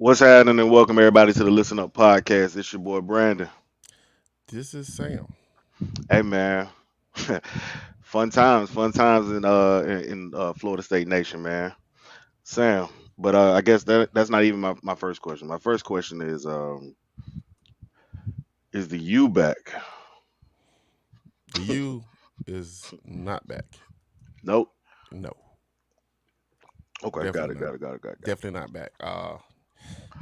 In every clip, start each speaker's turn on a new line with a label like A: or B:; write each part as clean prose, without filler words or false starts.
A: What's happening and welcome everybody to the Listen Up podcast. It's your boy Brandon.
B: This is Sam.
A: Hey man, fun times in Florida State Nation, man. Sam, but I guess that's not even my first question. My first question is the U back?
B: The U is not back.
A: Nope.
B: No,
A: Okay, got
B: definitely
A: it,
B: not.
A: got it, got it, got it, got it.
B: Definitely not back.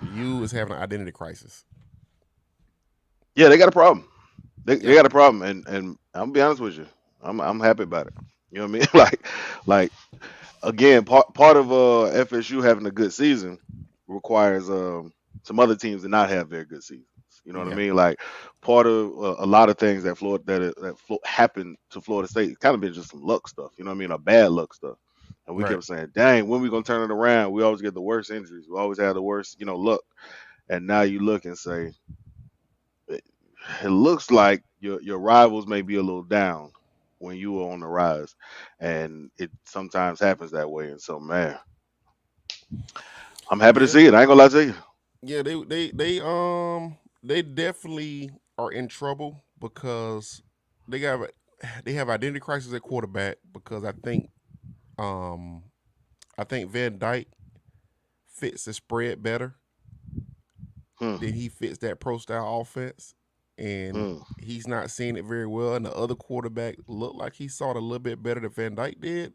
B: The U is having an identity crisis.
A: Yeah, they got a problem. They
B: Yeah,
A: got a problem, and I'm gonna be honest with you. I'm happy about it. You know what I mean? Like again, part of FSU having a good season requires some other teams to not have very good seasons. You know what I
B: yeah,
A: mean? Like part of a lot of things that happened to Florida State, it's kind of been just some luck stuff. You know what I mean? A bad luck stuff. And we
B: right.
A: kept saying, "Dang, when we gonna turn it around?" We always get the worst injuries. We always have the worst, luck. And now you look and say, it, it looks like your rivals may be a little down when you are on the rise, and it sometimes happens that way. And so, man, I'm happy to
B: Yeah,
A: see it. I ain't gonna lie to you.
B: yeah. They definitely are in trouble because they got they have identity crisis at quarterback because um I think Van Dyke fits the spread better
A: Hmm,
B: than he fits that pro style offense, and
A: hmm.
B: he's not seeing it very well. And the other quarterback looked like he saw it a little bit better than Van Dyke did.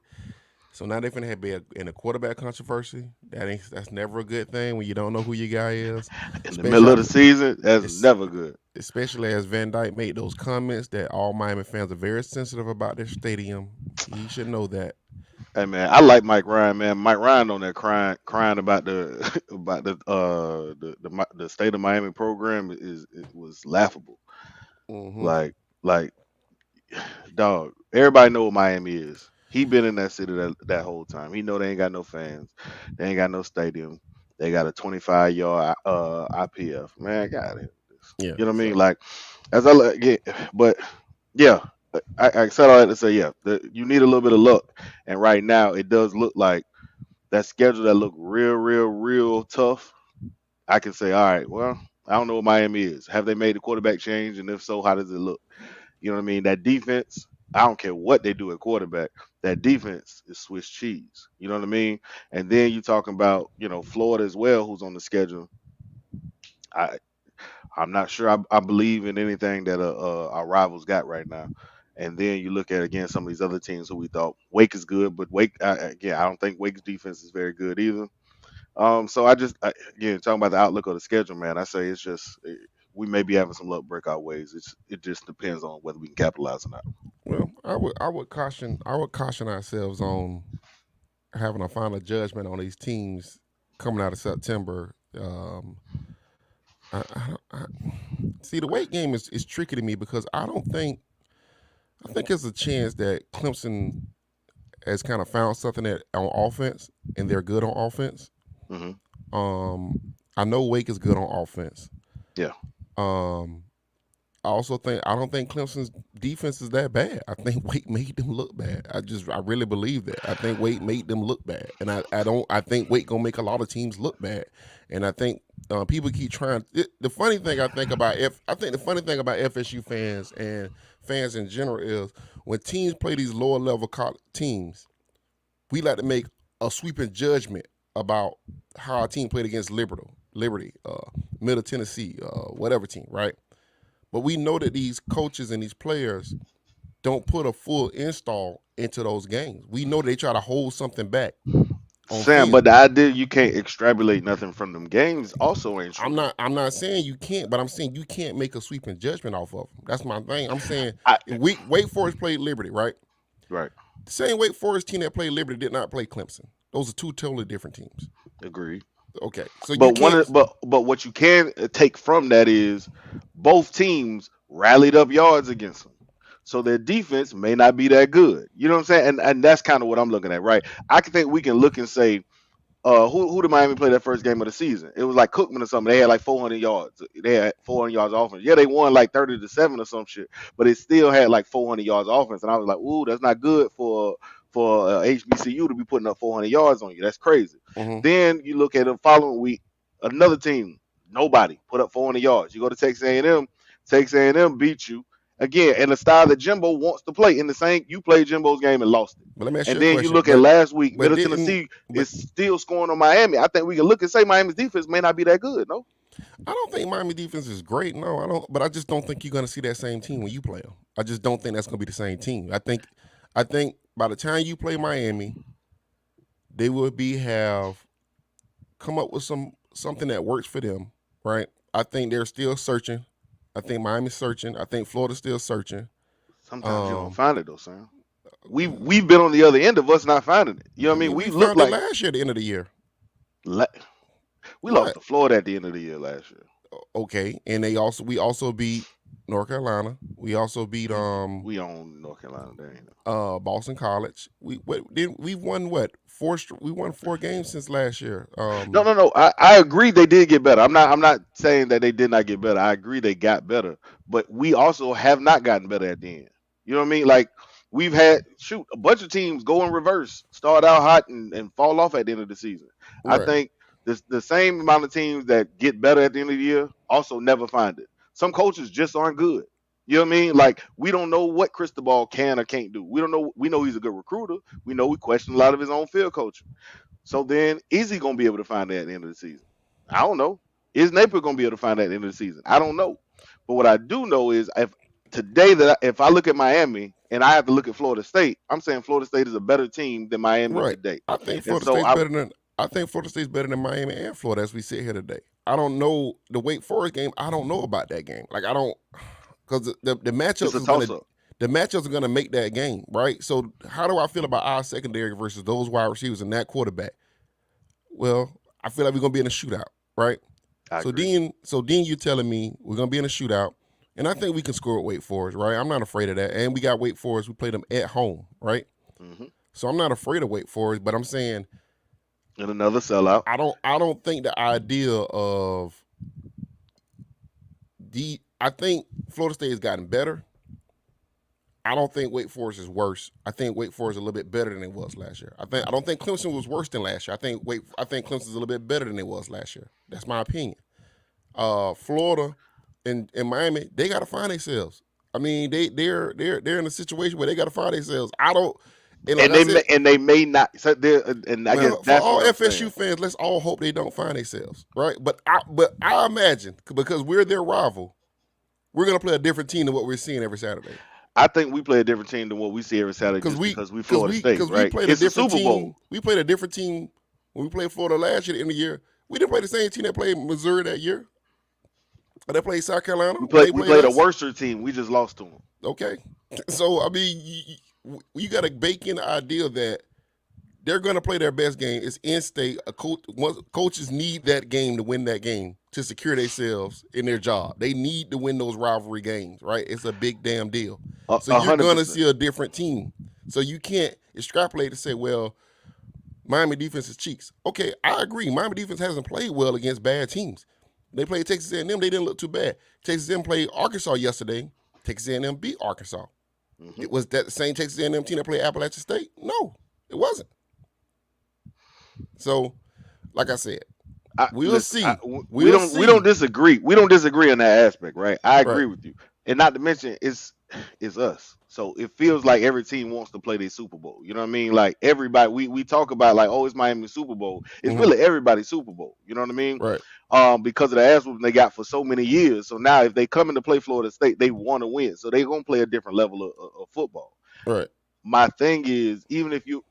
B: So now they're gonna have in a quarterback controversy. That's never a good thing when you don't know who your guy is,
A: In the middle of
B: especially
A: the season, that's
B: it's,
A: never good.
B: especially as Van Dyke made those comments that all Miami fans are very sensitive about their stadium. He should know that.
A: Hey man, I like Mike Ryan, man. Mike Ryan on there crying about the about the state of Miami program is it was laughable.
B: Hmm.
A: Like dog, everybody know what Miami is. He been in that city that whole time. He know they ain't got no fans. They ain't got no stadium. They got a 25-yard IPF. Man, got it.
B: Yeah.
A: You know what I mean?
B: So
A: Like as I look, yeah, but yeah, I said all that to say yeah, you need a little bit of luck. And right now it does look like that schedule that look real tough. I can say, all right, well, I don't know what Miami is. Have they made the quarterback change? And if so, how does it look? You know what I mean? That defense, I don't care what they do at quarterback. That defense is Swiss cheese. You know what I mean? And then you talking about, Florida as well, who's on the schedule. I I'm not sure I believe in anything that our rivals got right now. And then you look at again some of these other teams who we thought Wake is good, but again, I don't think Wake's defense is very good either. So again talking about the outlook of the schedule, man. I say it's just we may be having some luck breakout ways. It just depends on whether we can capitalize or not.
B: well, I would caution ourselves on having a final judgment on these teams coming out of September. I see the weight game is tricky to me because I think there's a chance that Clemson has kind of found something that on offense and they're good on offense.
A: Hmm.
B: I know Wake is good on offense.
A: Yeah.
B: Um, I don't think Clemson's defense is that bad. I think Wake made them look bad. I really believe that. I think Wake made them look bad, and I think Wake gonna make a lot of teams look bad, and I think people keep trying. The funny thing I think the funny thing about FSU fans and fans in general is when teams play these lower level teams, we like to make a sweeping judgment about how our team played against Liberty, Middle Tennessee, whatever team, right? But we know that these coaches and these players don't put a full install into those games. We know they try to hold something back on
A: Sam, but
B: film.
A: the idea you can't extrapolate nothing from them games also ain't
B: I'm
A: true.
B: not I'm not saying you can't, but I'm saying you can't make a sweeping judgment off of them. That's my thing. I'm saying
A: I
B: Wake Forest played Liberty, right?
A: Right.
B: The same Wake Forest team that played Liberty did not play Clemson. Those are two totally different teams.
A: Agree.
B: Okay, so you
A: But
B: can't.
A: what you can take from that is both teams rallied up yards against them. So their defense may not be that good. You know what I'm saying? And that's kind of what I'm looking at, right? I can think we can look and say, who did Miami play that first game of the season? It was like Cookman or something. They had like 400 yards. They had 400 yards offense. Yeah, they won like 30-7 or some shit, but it still had like 400 yards offense. And I was like, ooh, that's not good for HBCU to be putting up 400 yards on you. That's crazy.
B: Mhm.
A: Then you look at the following week. Another team, nobody put up 400 yards. You go to Texas A&M, Texas A&M beat you again, and the style that Jimbo wants to play. In the same, you played Jimbo's game and lost it.
B: But let me ask
A: And
B: you a
A: then you
B: question.
A: look at last week,
B: But
A: Middle
B: didn't
A: Tennessee
B: but
A: is still scoring on Miami. I think we can look and say Miami's defense may not be that good. No,
B: I don't think Miami defense is great. No, I don't. But I just don't think you're going to see that same team when you play them. I just don't think that's going to be the same team. I think by the time you play Miami, they will have come up with something that works for them, right? I think they're still searching. I think Miami's searching. I think Florida's still searching.
A: sometimes you don't
B: Um,
A: find it though, Sam. We've been on the other end of us not finding it. You know what
B: I
A: I mean?
B: mean,
A: We
B: we
A: look
B: found it
A: like
B: last year at the end of the year.
A: la- we lost
B: What?
A: to Florida at the end of the year last year.
B: Okay, and we also beat North Carolina. We also beat
A: We own North Carolina. There ain't no.
B: Boston College. We won what we won 4 games since last year.
A: No, no, no. I agree they did get better. I'm not saying that they did not get better. I agree they got better, but we also have not gotten better at the end. You know what I mean? Like we've had shoot a bunch of teams go in reverse, start out hot and fall off at the end of the season. I
B: Right.
A: think the same amount of teams that get better at the end of the year also never find it. Some coaches just aren't good. You know what I mean? Like we don't know what Cristobal can or can't do. We don't know. We know he's a good recruiter. We know we question a lot of his own field coaching. So then, is he going to be able to find that at the end of the season? I don't know. Is Napier going to be able to find that at the end of the season? I don't know. But what I do know is if today if I look at Miami and I have to look at Florida State, I'm saying Florida State is a better team than Miami
B: Right.
A: today.
B: I think
A: And
B: Florida
A: so
B: State's
A: I
B: better than I think Florida State's better than Miami and Florida as we sit here today. I don't know the Wake Forest game. I don't know about that game. Like I don't because the
A: it's
B: matchups
A: a
B: is gonna
A: toss up.
B: the matchups are gonna make that game, right? So how do I feel about our secondary versus those wide receivers and that quarterback? Well, I feel like we're gonna be in a shootout, right?
A: I
B: So
A: agree.
B: then you're telling me we're gonna be in a shootout, and I think we can score at Wake Forest, right? I'm not afraid of that. And we got Wake Forest. We play them at home, right?
A: Hmm.
B: So I'm not afraid of Wake Forest, but I'm saying
A: And another sellout.
B: I don't think the idea of I think Florida State has gotten better. I don't think Wake Forest is worse. I think Wake Forest is a little bit better than it was last year. I don't think Clemson was worse than last year. I think Clemson's a little bit better than it was last year. That's my opinion. Florida and Miami, they gotta find themselves. I mean, they're in a situation where they gotta find themselves. I don't and like
A: And
B: I said,
A: they may not. So and I guess
B: well, for
A: that's
B: all
A: what I'm
B: FSU
A: saying.
B: fans, let's all hope they don't find themselves, right? But I imagine because we're their rival, we're gonna play a different team than what we're seeing every Saturday.
A: I think we play a different team than what we see every Saturday
B: Because
A: just
B: we
A: because we
B: because
A: Florida
B: we
A: State,
B: because we
A: right?
B: played a
A: It's a
B: different
A: Super
B: team.
A: Bowl.
B: We played a different team when we played Florida last year in the year. We didn't play the same team that played Missouri that year. Or they played South Carolina when they
A: We
B: played
A: played a
B: us.
A: worser team. We just lost to them.
B: Okay, so I mean, you got to bake in the idea that they're going to play their best game. It's in state. Coaches need that game to win that game to secure themselves in their job. They need to win those rivalry games, right? It's a big damn deal. So
A: A
B: you're
A: hundred
B: going to
A: percent.
B: see a different team. So you can't extrapolate to say, well, Miami defense is cheeks. Okay, I agree. Miami defense hasn't played well against bad teams. They played Texas A&M. They didn't look too bad. Texas A&M played Arkansas yesterday. Texas A&M beat Arkansas.
A: Hmm.
B: It was that the same Texas A&M team that played Appalachian State? No, it wasn't. So, like I said, we'll
A: Listen,
B: see.
A: we
B: We'll
A: don't
B: see.
A: disagree. We don't disagree on that aspect, right? I
B: Right.
A: agree with you, and not to mention it's us. So it feels like every team wants to play their Super Bowl. You know what I mean? Like everybody, we talk about like, oh, it's Miami Super Bowl. It's
B: Mm-hmm.
A: really everybody's Super Bowl. You know what I mean?
B: Right.
A: Because of the ass whooping they got for so many years. So now if they come in to play Florida State, they want to win. So they're gonna play a different level of football.
B: Right.
A: My thing is, even if you,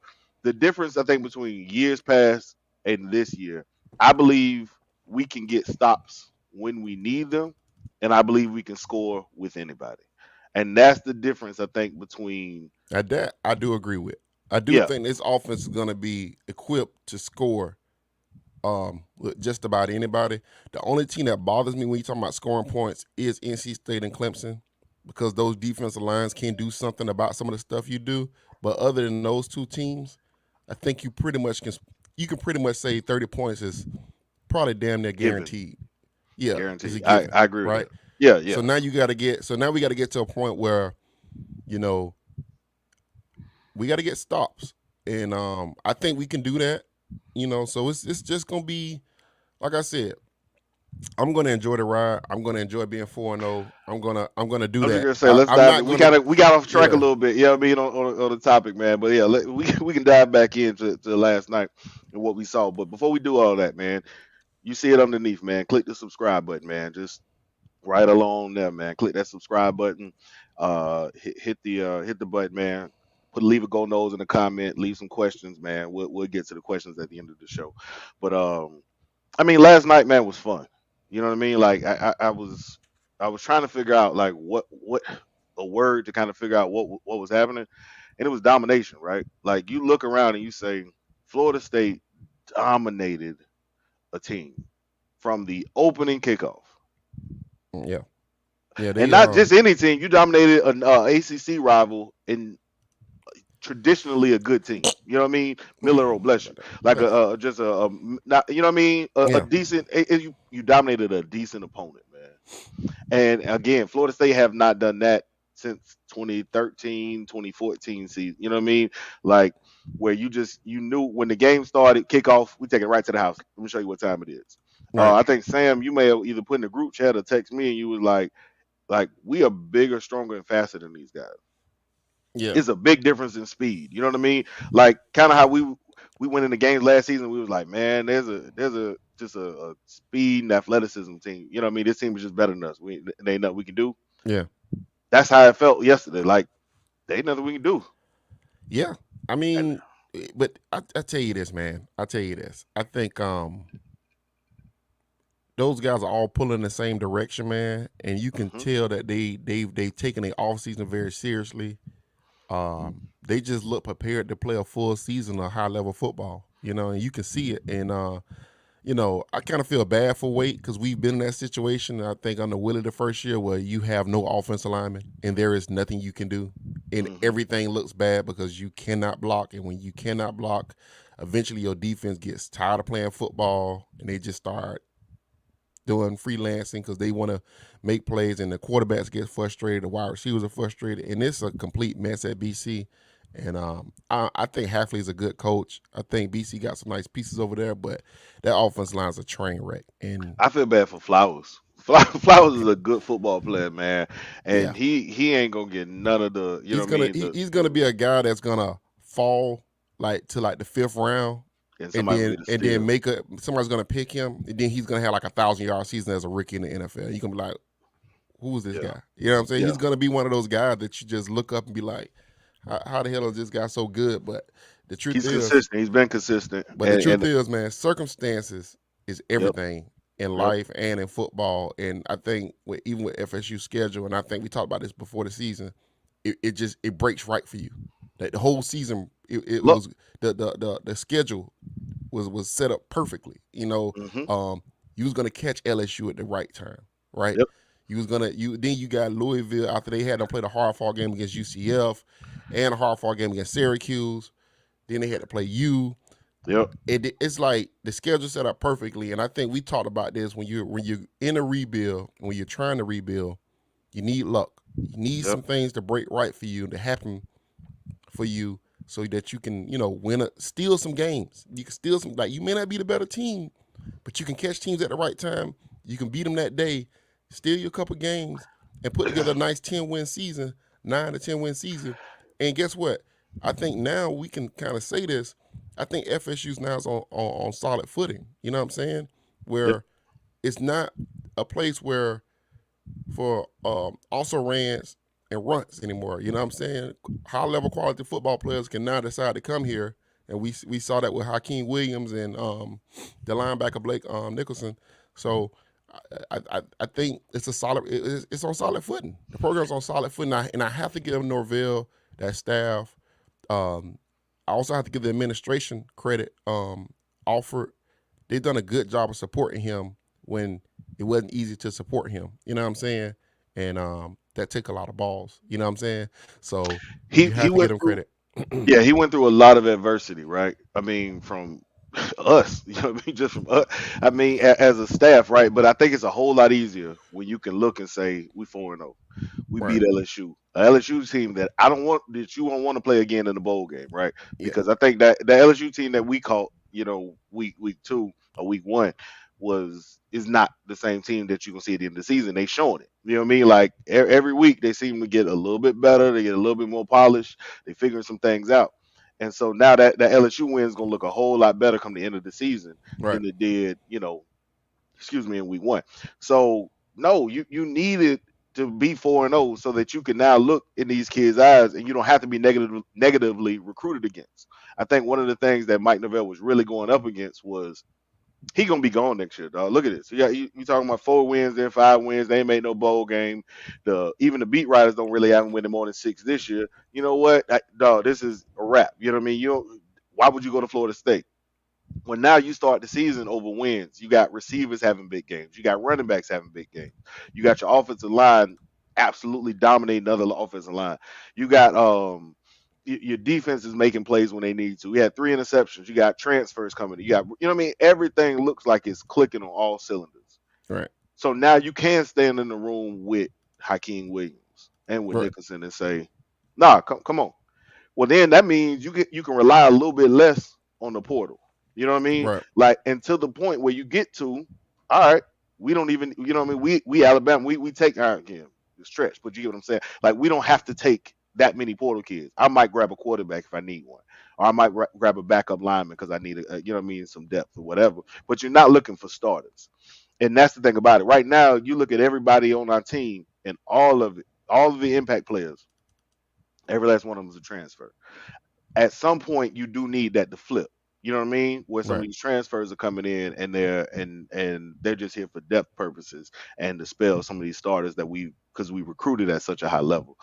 A: the difference I think between years past and this year, I believe we can get stops when we need them, and I believe we can score with anybody, and that's the difference I think between
B: At that, I do agree with. I do
A: yeah,
B: think this offense is going to be equipped to score with just about anybody. The only team that bothers me when you talking about scoring points is NC State and Clemson because those defensive lines can do something about some of the stuff you do. But other than those two teams, I think you can pretty much say 30 points is probably damn near
A: given,
B: guaranteed. Yeah, is a
A: guaranteed.
B: given,
A: I agree with
B: right?
A: that. Yeah,
B: So
A: yeah.
B: now we got to get to a point where you know we got to get stops, and I think we can do that. So it's just gonna be like I said. I'm gonna enjoy the ride. I'm gonna enjoy being 4-0. I'm gonna do
A: I'm just
B: that.
A: gonna say let's
B: I'm
A: dive.
B: not
A: In. We
B: gonna.
A: got off track a
B: Yeah,
A: little bit. You know what I mean on the topic, man. But yeah, we can dive back into to last night and what we saw. But before we do all that, man, you see it underneath, man. Click the subscribe button, man. Just right along there, man. Click that subscribe button. Hit the button, man. Leave a go nose in the comment. Leave some questions, man. We'll get to the questions at the end of the show. But I mean, last night, man, was fun. You know what I mean? Like I was trying to figure out like what a word to kind of figure out what was happening, and it was domination, right? Like you look around and you say Florida State dominated a team from the opening kickoff,
B: yeah, yeah.
A: and
B: They
A: not just any team. You dominated an ACC rival and traditionally a good team. You know what I mean? Miller, oh bless you. Like
B: bless.
A: just not you know what I mean? A
B: Yeah,
A: decent. You dominated a decent opponent, man. And again, Florida State have not done that since 2013, 2014 season. You know what I mean? Like where you knew when the game started, kickoff, we take it right to the house. Let me show you what time it is.
B: right.
A: I think Sam, you may have either put in the group chat or text me, and you was like we are bigger, stronger, and faster than these guys.
B: Yeah,
A: It's a big difference in speed. You know what I mean? Like kind of how we went in the games last season. We was like, man, there's a just a speed and athleticism team. You know what I mean? This team is just better than us. There ain't nothing we can do.
B: yeah,
A: That's how it felt yesterday. Like there ain't nothing we can do.
B: yeah. I
A: And
B: mean, but I tell you this, man. I tell you this. I think those guys are all pulling in the same direction, man, and you can
A: hmm
B: tell that they've taken their off season very seriously. They just look prepared to play a full season of high level football, and you can see it. And I kind of feel bad for Wade because we've been in that situation. I think under Willie the first year where you have no offensive lineman and there is nothing you can do, and
A: hmm
B: everything looks bad because you cannot block. And when you cannot block, eventually your defense gets tired of playing football and they just start doing freelancing because they want to make plays, and the quarterbacks get frustrated, the wide receivers are frustrated, and it's a complete mess at BC. And I think Hafley's a good coach. I think BC got some nice pieces over there, but that offense line's a train wreck. And
A: I feel bad for Flowers. Flowers is a good football player, man,
B: yeah,
A: and he ain't gonna get none of the you know
B: he's
A: what I
B: gonna
A: mean
B: he, he's gonna be a guy that's gonna fall like to like the fifth round,
A: and
B: and
A: somebody gonna
B: then
A: get a
B: and then
A: steal.
B: somebody's gonna pick him, and then he's gonna have like 1,000 yard season as a rookie in the NFL. You gonna be like, who's this
A: Yeah,
B: guy? You know what I'm saying?
A: yeah.
B: He's gonna be one of those guys that you just look up and be like, how the hell is this guy so good? The truth
A: He's
B: is,
A: consistent. He's been consistent,
B: but the truth
A: and
B: is, man, circumstances is
A: yep,
B: everything in
A: yep.
B: life and in football. And I think even with FSU schedule, and I think we talked about this before the season, it just it breaks right for you. Like the whole season, it
A: Look,
B: was the schedule was set up perfectly.
A: hmm
B: You was gonna catch LSU at the right time, right?
A: yep,
B: You was gonna you got Louisville after they had them play the hard fought game against UCF and a hard fought game against Syracuse. Then they had to play you.
A: yep,
B: It's like the schedule set up perfectly, and I think we talked about this when you're in a rebuild, when you're trying to rebuild, you need luck. You need
A: yep.
B: some things to break right for you to happen for you so that you can steal some games. You can steal some, like, you may not be the better team, but you can catch teams at the right time. You can beat them that day, steal your couple games, and put together a nice 10-win season, 9 to 10 win season. And guess what? I think now we can kind of say this. I think FSU's now is on solid footing. You know what I'm saying?
A: Yep.
B: Where it's not a place where for also rans and runts anymore. You know what I'm saying? High level quality football players can now decide to come here, and we saw that with Hakeem Williams and the linebacker Blake Nicholson. So I think it's a solid. It's on solid footing. The program's on solid footing, and I have to give Norvell, that staff. Um, I also have to give the administration credit. Alford, they've done a good job of supporting him when it wasn't easy to support him. You know what I'm saying? And that took a lot of balls. You know what I'm saying? So
A: He
B: you
A: he
B: have to give
A: went
B: them
A: through
B: credit.
A: yeah he went through a lot of adversity, right? I mean from us, you know what I mean, just from us. I mean as a staff, right? But I think it's a whole lot easier when you can look and say we 4-0. We
B: Right.
A: beat LSU. A LSU team that I don't want that you won't want to play again in the bowl game, right?
B: Yeah.
A: Because I think that the LSU team that we caught, week 2 or week 1, is not the same team that you can see at the end of the season. They showing it. You know what I mean? Like every week they seem to get a little bit better. They get a little bit more polished. They figuring some things out. And so now that LSU win is gonna look a whole lot better come the end of the season
B: Right.
A: than it did, excuse me, in week one. So no, you needed to be 4-0 so that you can now look in these kids' eyes and you don't have to be negatively recruited against. I think one of the things that Mike Norvell was really going up against was he gonna be gone next year, dog. Look at this. You talking about 4 wins, then 5 wins. They ain't made no bowl game. Even the beat writers don't really have them winning more than 6 this year. You know what, dog? This is a wrap. You know what I mean? Why would you go to Florida State? When now you start the season over wins, you got receivers having big games, you got running backs having big games, you got your offensive line absolutely dominating other offensive line. You got your defense is making plays when they need to. We had 3 interceptions. You got transfers coming. You got what I mean. Everything looks like it's clicking on all cylinders.
B: Right.
A: So now you can stand in the room with Hakeem Williams and with
B: Right.
A: Nicholson and say, "Nah, come on." Well, then that means you can rely a little bit less on the portal. You know what I mean?
B: Right.
A: Like until the point where you get to, all right, we don't even, you know what I mean? We Alabama, we take our again the stretch, but you get what I'm saying? Like we don't have to take that many portal kids. I might grab a quarterback if I need one, or I might grab a backup lineman because I need you know what I mean, some depth or whatever. But you're not looking for starters, and that's the thing about it. Right now, you look at everybody on our team, and all of the impact players, every last one of them is a transfer. At some point you do need that to flip. You know what I mean? Where some of
B: Right.
A: these transfers are coming in and they're just here for depth purposes and to spell some of these starters that because we recruited at such a high level.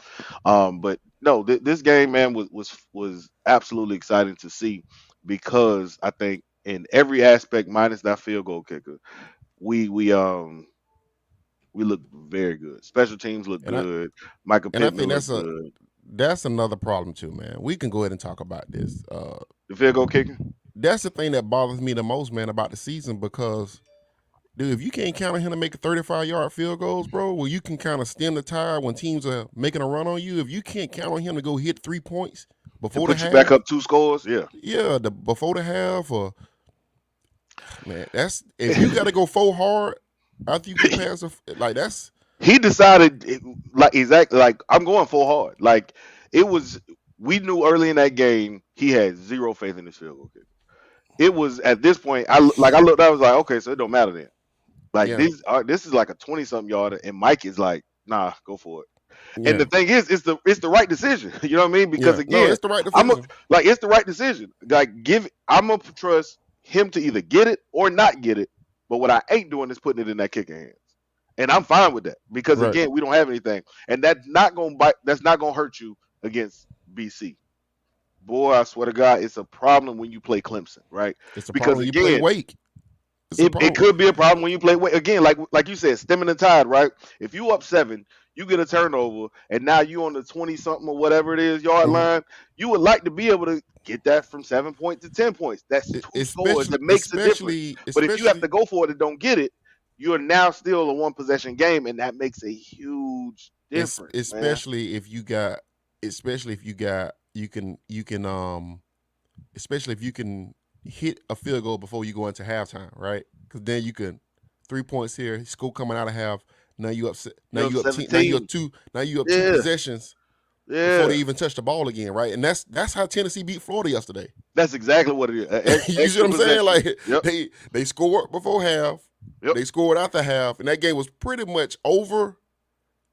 A: But no, this game, man, was absolutely exciting to see because I think in every aspect, minus that field goal kicker, we we um we look very good. Special teams look
B: And I
A: good. Michael
B: and I
A: Pittman
B: think
A: looked good.
B: that's another problem too, man. We can go ahead and talk about this.
A: The field goal kicker.
B: That's the thing that bothers me the most, man, about the season because dude, if you can't count on him to make 35-yard field goals, bro, well, you can kind of stem the tide when teams are making a run on you. If you can't count on him to go hit 3 points
A: To
B: before the
A: put you back
B: half,
A: up 2 scores, yeah.
B: yeah, before the half, or man, that's if you got to go full hard after you get past like that's
A: He decided like exactly like I'm going full hard. Like it was we knew early in that game he had zero faith in his field goal kick. It was at this point I looked I was like, okay, so it don't matter then. Like
B: yeah,
A: this is like a 20 something yarder and Mike is like, nah, go for it. And
B: yeah,
A: the thing is, it's the right decision. You know what I mean? Because
B: yeah. No,
A: again,
B: it's the right
A: I'm a,
B: decision.
A: like it's the right decision. Like I'm gonna trust him to either get it or not get it. But what I ain't doing is putting it in that kicker hands. And I'm fine with that because
B: Right.
A: again, we don't have anything, and that's not gonna bite. That's not gonna hurt you against BC. Boy, I swear to God, it's a problem when you play Clemson, right?
B: It's a problem
A: Because
B: when you play
A: again,
B: Wake. It's a
A: it
B: problem.
A: could be a problem when you play again, like you said, stemming the tide, right? If you up 7, you get a turnover, and now you on the 20 something or whatever it is yard
B: Mhm.
A: line. You would like to be able to get that from 7 points to 10 points. That's 2 scores.
B: Especially,
A: That makes a difference.
B: especially,
A: But if you have to
B: especially,
A: go for it and don't get it, you are now still a 1 possession game, and that makes a huge difference, man.
B: especially if you got, you can especially if you can hit a field goal before you go into halftime, right? Because then you can 3 points here, score coming out of half. Now you up. Now
A: You're up
B: you up. Now you up
A: 17.
B: two. Now you up two
A: Yeah,
B: possessions before they
A: yeah.
B: even touch the ball again, right? And that's how Tennessee beat Florida yesterday.
A: That's exactly what it is.
B: You see
A: Extra
B: what I'm saying?
A: possession.
B: Like
A: Yep,
B: they scored before half,
A: yep.
B: they scored after half, and that game was pretty much over.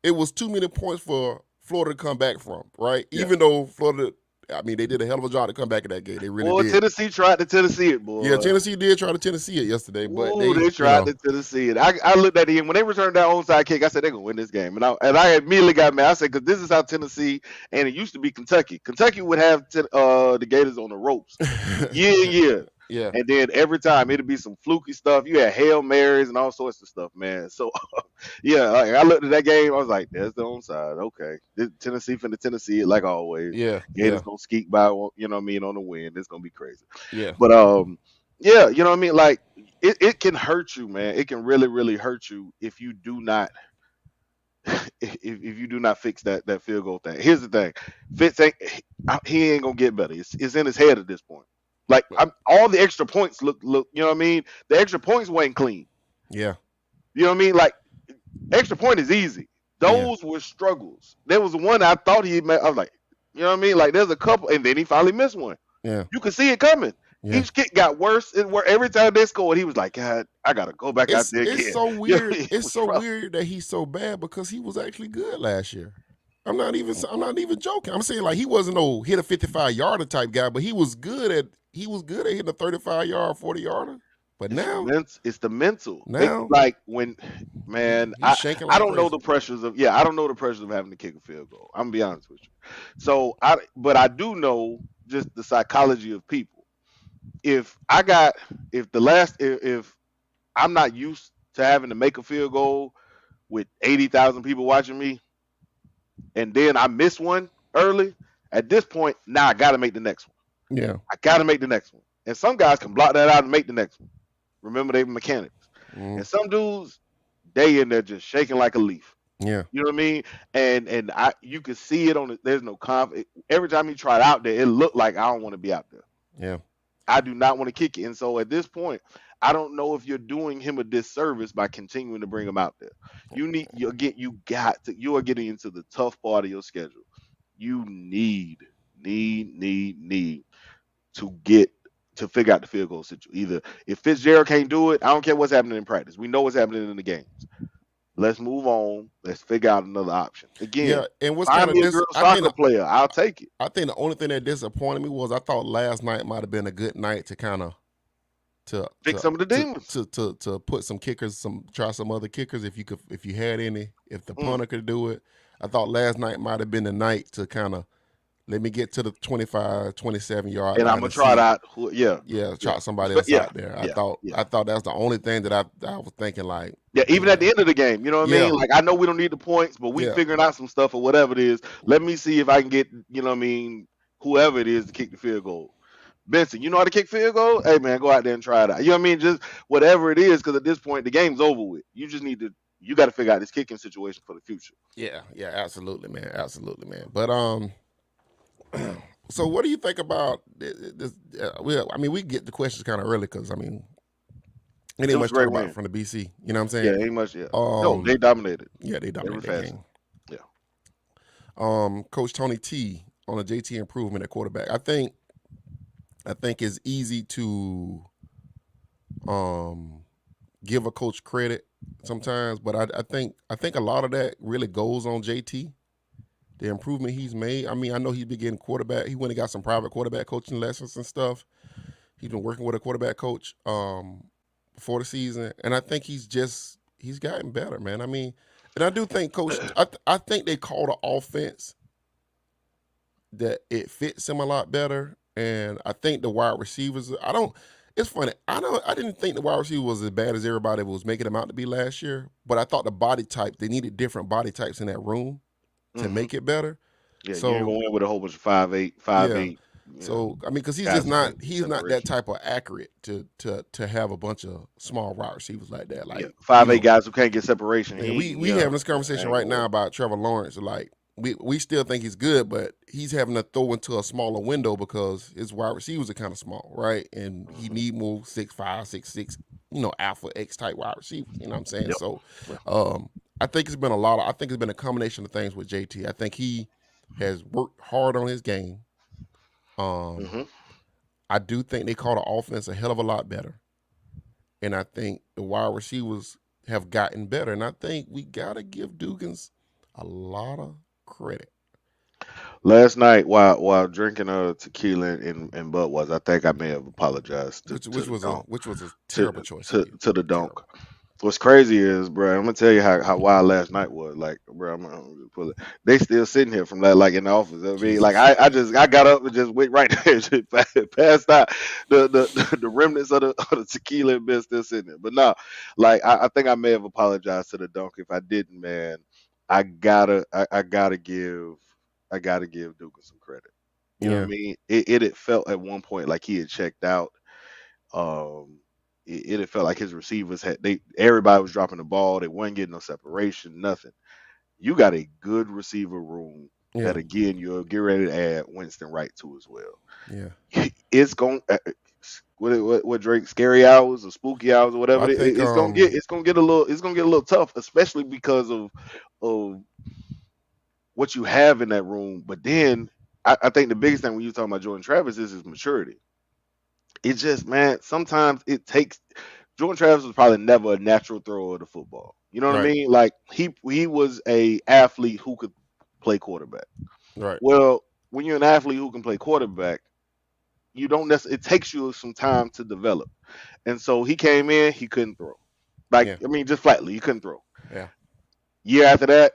B: It was too many points for Florida to come back from, right?
A: Yeah.
B: Even though Florida, I mean, they did a hell of a job to come back in that game. They really
A: Boy,
B: did.
A: Tennessee tried to Tennessee it,
B: Yeah,
A: boy.
B: Tennessee did try to Tennessee it yesterday, but
A: Ooh, they
B: you
A: tried
B: know,
A: to Tennessee it. I looked at it when they returned that onside kick. I said they're gonna win this game, and I immediately got mad. I said because this is how Tennessee and it used to be Kentucky. Kentucky would have the Gators on the ropes year and year,
B: yeah,
A: and then every time it'd be some fluky stuff. You had Hail Marys and all sorts of stuff, man. So yeah, like, I looked at that game. I was like, "There's the onside. Okay, Tennessee finna Tennessee it like always.
B: yeah,
A: Gators
B: yeah,
A: gonna skeek by. You know what I mean on the win. It's gonna be crazy."
B: yeah.
A: But yeah, you know what I mean. Like it can hurt you, man. It can really, really hurt you if you do not if you do not fix that field goal thing. Here's the thing, Fitz ain't he ain't gonna get better. It's in his head at this point. Like
B: But
A: all the extra points look. You know what I mean? The extra points weren't clean.
B: Yeah,
A: You know what I mean? Like extra point is easy.
B: yeah,
A: Those were struggles. There was one I thought he made. I was like, you know what I mean? Like there's a couple, and then he finally missed one.
B: yeah,
A: You could see it coming.
B: yeah.
A: Each kick got worse and worse. Every time they scored, he was like, God, I gotta go back out there
B: It's
A: again.
B: so
A: You know,
B: weird.
A: it
B: It's
A: was
B: so
A: rough.
B: weird that he's so bad because he was actually good last year. I'm not even joking. I'm saying like he wasn't no hit a 55-yarder type guy, but he was good at hitting a 35-yard, 40-yarder. But
A: It's
B: now
A: mental. It's the mental. It
B: now
A: like when, man,
B: he's shanking
A: I
B: like
A: don't know
B: crazy.
A: the pressures of I don't know the pressures of having to kick a field goal. I'm gonna be honest with you. So but I do know just the psychology of people. If I got if the last if I'm not used to having to make a field goal with 80,000 people watching me, and then I miss one early. At this point, now I got to make the next one.
B: Yeah.
A: I got to make the next one. And some guys can block that out and make the next one. Remember, they were mechanics.
B: Mm,
A: And some dudes, they in there just shaking like a leaf.
B: yeah.
A: You know what I mean? And you could see it on the, there's no confidence. Every time he tried out there, it looked like I don't want to be out there.
B: Yeah.
A: I do not want to kick it. And so at this point, I don't know if you're doing him a disservice by continuing to bring him out there. You are getting into the tough part of your schedule. You need to get to figure out the field goal situation. Either if Fitzgerald can't do it, I don't care what's happening in practice. We know what's happening in the games. Let's move on. Let's figure out another option.
B: Yeah.
A: Again,
B: And what's kind
A: find
B: of
A: me a
B: this
A: girl soccer player. I'll take it.
B: I think the only thing that disappointed me was I thought last night might have been a good night to kind of to
A: Fix some of the demons.
B: to put some kickers, some try some other kickers if you had any, if the
A: Mm.
B: punter could do it. I thought last night might have been the night to kind of let me get to the 25, 27 yard
A: And I'm
B: line
A: gonna
B: and
A: try it
B: see,
A: out. Yeah,
B: yeah,
A: yeah,
B: try somebody else
A: yeah,
B: out there.
A: yeah, yeah.
B: I thought that's the only thing that I was thinking like,
A: Yeah, even at
B: yeah,
A: the end of the game, you know what I
B: yeah,
A: mean? Like I know we don't need the points, but we
B: yeah,
A: figuring out some stuff or whatever it is. Let me see if I can get, you know what I mean, whoever it is to kick the field goal. Benson, you know how to kick field goal? Hey man, go out there and try it out. You know what I mean? Just whatever it is, because at this point the game's over with. You got to figure out this kicking situation for the future.
B: yeah, yeah, absolutely, man. But so what do you think about this? I mean, we get the questions kind of early because I mean, it
A: It
B: ain't
A: was
B: much
A: a
B: to talk
A: great
B: about
A: win.
B: from the BC. You know what I'm
A: Yeah,
B: saying?
A: ain't much. Yeah, no, they
B: Um,
A: dominated.
B: yeah, they
A: They were
B: dominate that
A: fast.
B: game.
A: Yeah,
B: Coach Tony T on a JT improvement at quarterback. I think it's easy to um give a coach credit sometimes, but I think a lot of that really goes on JT. The improvement he's made. I mean, I know he's been getting quarterback. He went and got some private quarterback coaching lessons and stuff. He's been working with a quarterback coach before the season, and I think he's gotten better, man. I mean, and I do think coach. I think they called an offense that it fits him a lot better. And I think the wide receivers, I don't, it's funny. I didn't think the wide receiver was as bad as everybody was making them out to be last year, but I thought the body type, they needed different body types in that room to
A: hmm
B: make it better.
A: yeah. You ain't
B: So,
A: gonna win with a whole bunch of 5'8", five
B: yeah.
A: eight. Yeah,
B: So, I mean, because
A: guys that can't get
B: he's not that
A: separation.
B: type of accurate to have a bunch of small wide receivers like that.
A: Yeah,
B: Like, you
A: 5'8"
B: know,
A: guys who can't get separation.
B: man,
A: He,
B: we
A: yeah,
B: having this
A: that
B: conversation
A: ain't
B: right
A: gonna
B: now
A: work.
B: about Trevor Lawrence. Like we still think he's good, but he's having to throw into a smaller window because his wide receivers are kind of small, right? And he
A: hmm
B: need more 6'5", 6'6", alpha X type wide receivers. You know what I'm saying?
A: Yep.
B: So,
A: Yeah.
B: I think it's been a lot. I think it's been a combination of things with JT. I think he has worked hard on his game. Um,
A: hmm
B: I do think they call the offense a hell of a lot better. And I think the wide receivers have gotten better. And I think we gotta give Dugans a lot of credit.
A: Last night, while drinking tequila and Budweiser, I think I may have apologized to the donk.
B: Which was a
A: To
B: terrible choice of you.
A: to the donk.
B: Terrible.
A: What's crazy is, bro, I'm gonna tell you how wild last night was. Like, bro, I'm pull it. They still sitting here from that, like in the office. I mean, like
B: Jesus.
A: I got up and just went right there, just passed out. The remnants of the tequila and been still sitting there. But no, like I think I may have apologized to the donk. If I didn't, man, I gotta give Duke some credit. You know what I
B: Yeah.
A: mean? It had felt at one point like he had checked out. Um, it had felt like his receivers everybody was dropping the ball. They weren't getting no separation, nothing. You got a good receiver room
B: Yeah.
A: that again you're getting ready to add Winston Wright to as well.
B: Yeah.
A: It's going what Drake scary hours or spooky hours or whatever.
B: I think
A: It's gonna get a little tough, especially because of what you have in that room. But then I think the biggest thing when you're talking about Jordan Travis is his maturity. It just, man, sometimes it takes. Jordan Travis was probably never a natural thrower of the football. You know what I
B: right,
A: mean? Like he was a athlete who could play quarterback.
B: right,
A: Well, when you're an athlete who can play quarterback, you don't necessarily. It takes you some time to develop. And so he came in, he couldn't throw. Like,
B: yeah,
A: I mean, just flatly, he couldn't throw.
B: yeah,
A: Year after that,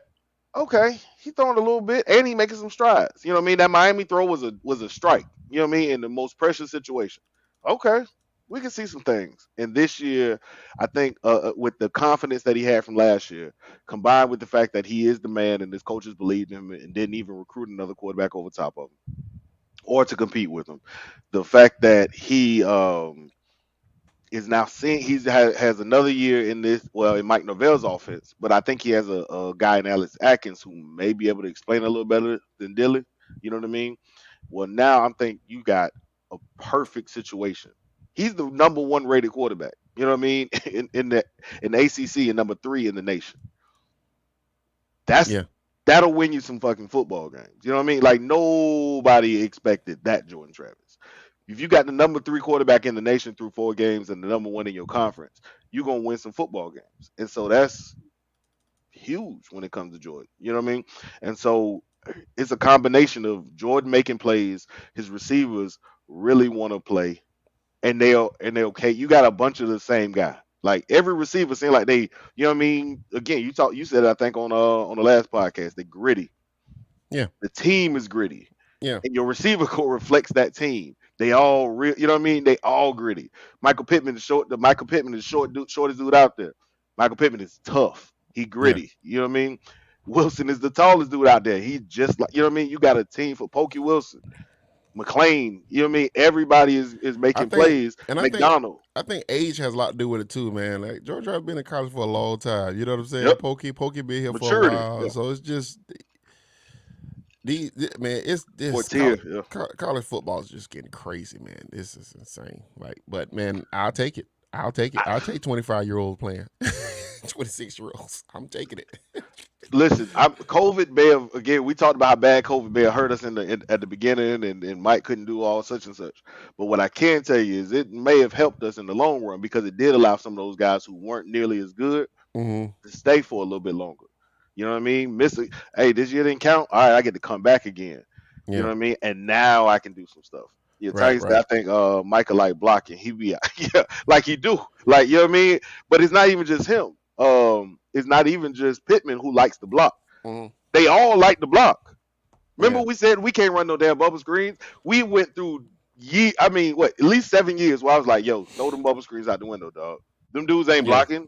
A: okay, he throwing a little bit and he making some strides. You know what I mean? That Miami throw was a strike. You know what I mean? In the most precious situation. Okay, we can see some things. And this year, I think with the confidence that he had from last year, combined with the fact that he is the man and his coaches believed in him and didn't even recruit another quarterback over top of him or to compete with him, the fact that he is now seeing has another year in this, well, in Mike Norvell's offense, but I think he has a guy in Alex Atkins who may be able to explain a little better than Dylan. You know what I mean? Well, now I'm thinking you got a perfect situation. He's the number one rated quarterback. You know what I mean? In the ACC and number three in the nation. That's
B: yeah.
A: that'll win you some fucking football games. You know what I mean? Like nobody expected that Jordan Travis. If you got the number three quarterback in the nation through 4 games and the number one in your conference, you're gonna win some football games. And so that's huge when it comes to Jordan. You know what I mean? And so it's a combination of Jordan making plays, his receivers really want to play, and they okay. You got a bunch of the same guy. Like every receiver seem like they, you know what I mean? Again, you said I think on the last podcast, they gritty.
B: Yeah,
A: The team is gritty.
B: yeah,
A: And your receiver core reflects that team. They all real, you know what I mean? They all gritty. Michael Pittman is short. The Michael Pittman is shortest dude out there. Michael Pittman is tough. He
B: yeah.
A: gritty. You know what I mean? Wilson is the tallest dude out there. He just like, you know what I mean? You got a team for Pokey Wilson, McLean. You know what I mean? Everybody is
B: I
A: making
B: think,
A: plays.
B: and
A: McDonald.
B: I think age has a lot to do with it too, man. Like George has been in college for a long time. You know what I'm saying?
A: Yep.
B: Pokey been here for a
A: Maturity.
B: while,
A: Yeah.
B: so it's just man. It's this
A: Fortier. Yeah.
B: college football is just getting crazy, man. This is insane. Like, but man, I'll take it. I'll take it. I'll take 25-year-olds playing, 26-year-olds. I'm taking it.
A: Listen, COVID may have, again. We talked about how bad COVID may have hurt us at the beginning, and Mike couldn't do all such and such. But what I can tell you is it may have helped us in the long run because it did allow some of those guys who weren't nearly as good
B: Hmm.
A: to stay for a little bit longer. You know what I mean? Hey, this year didn't count. All right, I get to come back again. You know
B: Yeah.
A: what I mean? And now I can do some stuff. Yeah,
B: Right.
A: Tyson,
B: Right.
A: I think Michael like blocking. He be yeah, like he do. Like, you know what I mean? But it's not even just him. It's not even just Pittman who likes to block.
B: Hmm.
A: They all like to block. Remember
B: Yeah.
A: we said we can't run no damn bubble screens? We went through I mean, what, at least 7 years where I was like, yo, throw them bubble screens out the window, dog. Them dudes ain't
B: Yeah.
A: blocking.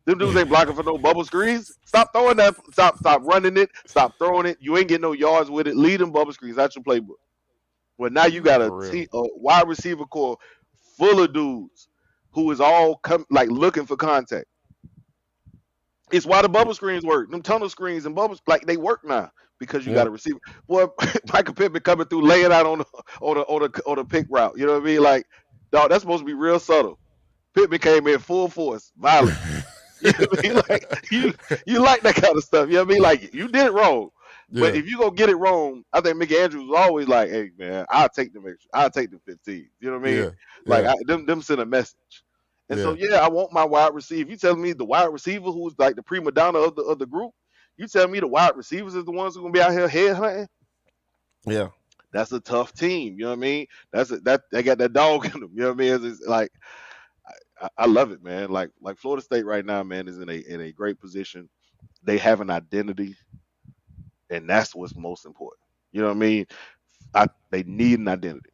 A: Them dudes ain't blocking for no bubble screens. Stop throwing that. Stop running it. Stop throwing it. You ain't getting no yards with it. Lead them bubble screens out your playbook. Well, now you got
B: For real.
A: a wide receiver core full of dudes who is all like looking for contact. It's why the
B: Yeah.
A: bubble screens work. Them tunnel screens and bubbles like they work now because you
B: Yeah.
A: got a receiver. Well, Michael Pittman coming through, laying out on the pick route. You know what I mean? Like, dog, that's supposed to be real subtle. Pittman came in full force, violent. You know what I mean? Like you like that kind of stuff. You know what I mean? Like you did it wrong. But
B: Yeah.
A: if you go get it wrong, I think Mickey Andrews was always like, "Hey man, I'll take the 15." You know what I mean?
B: Yeah.
A: Like
B: Yeah.
A: them send a message. And so
B: Yeah.
A: yeah, I want my wide receiver. You telling me the wide receiver who's like the prima donna of the group? You tell me the wide receivers is the ones who gonna be out here head hunting?
B: Yeah.
A: That's a tough team. You know what I mean? That they got that dog in them. You know what I mean? It's like I love it, man. Like Florida State right now, man, is in a great position. They have an identity, and that's what's most important. You know what I mean? They need an identity.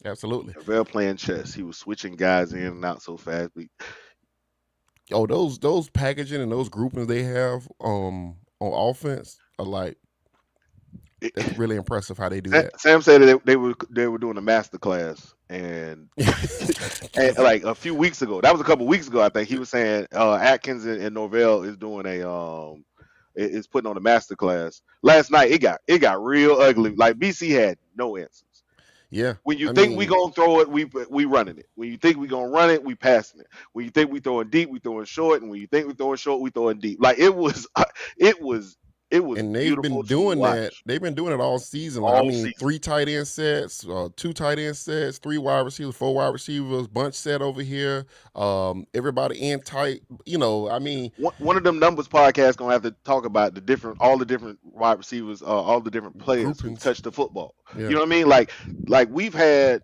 B: Absolutely.
A: Norvell playing chess. He was switching guys in and out so fast.
B: Oh, those packaging and those groupings they have on offense are like that's really impressive how they do that.
A: Sam said that they were doing a master class, and like a few weeks ago, that was a couple weeks ago, I think he was saying Atkins and Norvell is doing is putting on a master class. Last night it got real ugly. Like BC had no answers.
B: Yeah,
A: When you
B: I
A: think we
B: mean,
A: gonna throw it, we running it. When you think we gonna run it, we passing it. When you think we throwing deep, we throwing short. And when you think we throwing short, we throwing deep. Like it was, it was
B: and they've
A: beautiful
B: been
A: to
B: doing that.
A: watch
B: They've been doing it all season. Like, I
A: all
B: mean,
A: season.
B: three tight end sets, two tight end sets, three wide receivers, four wide receivers, bunch set over here. Everybody in tight. I mean,
A: One of them numbers podcasts gonna have to talk about all the different wide receivers, all the different players who
B: groupings.
A: touched the football. You
B: Yeah,
A: know what I mean? Like we've had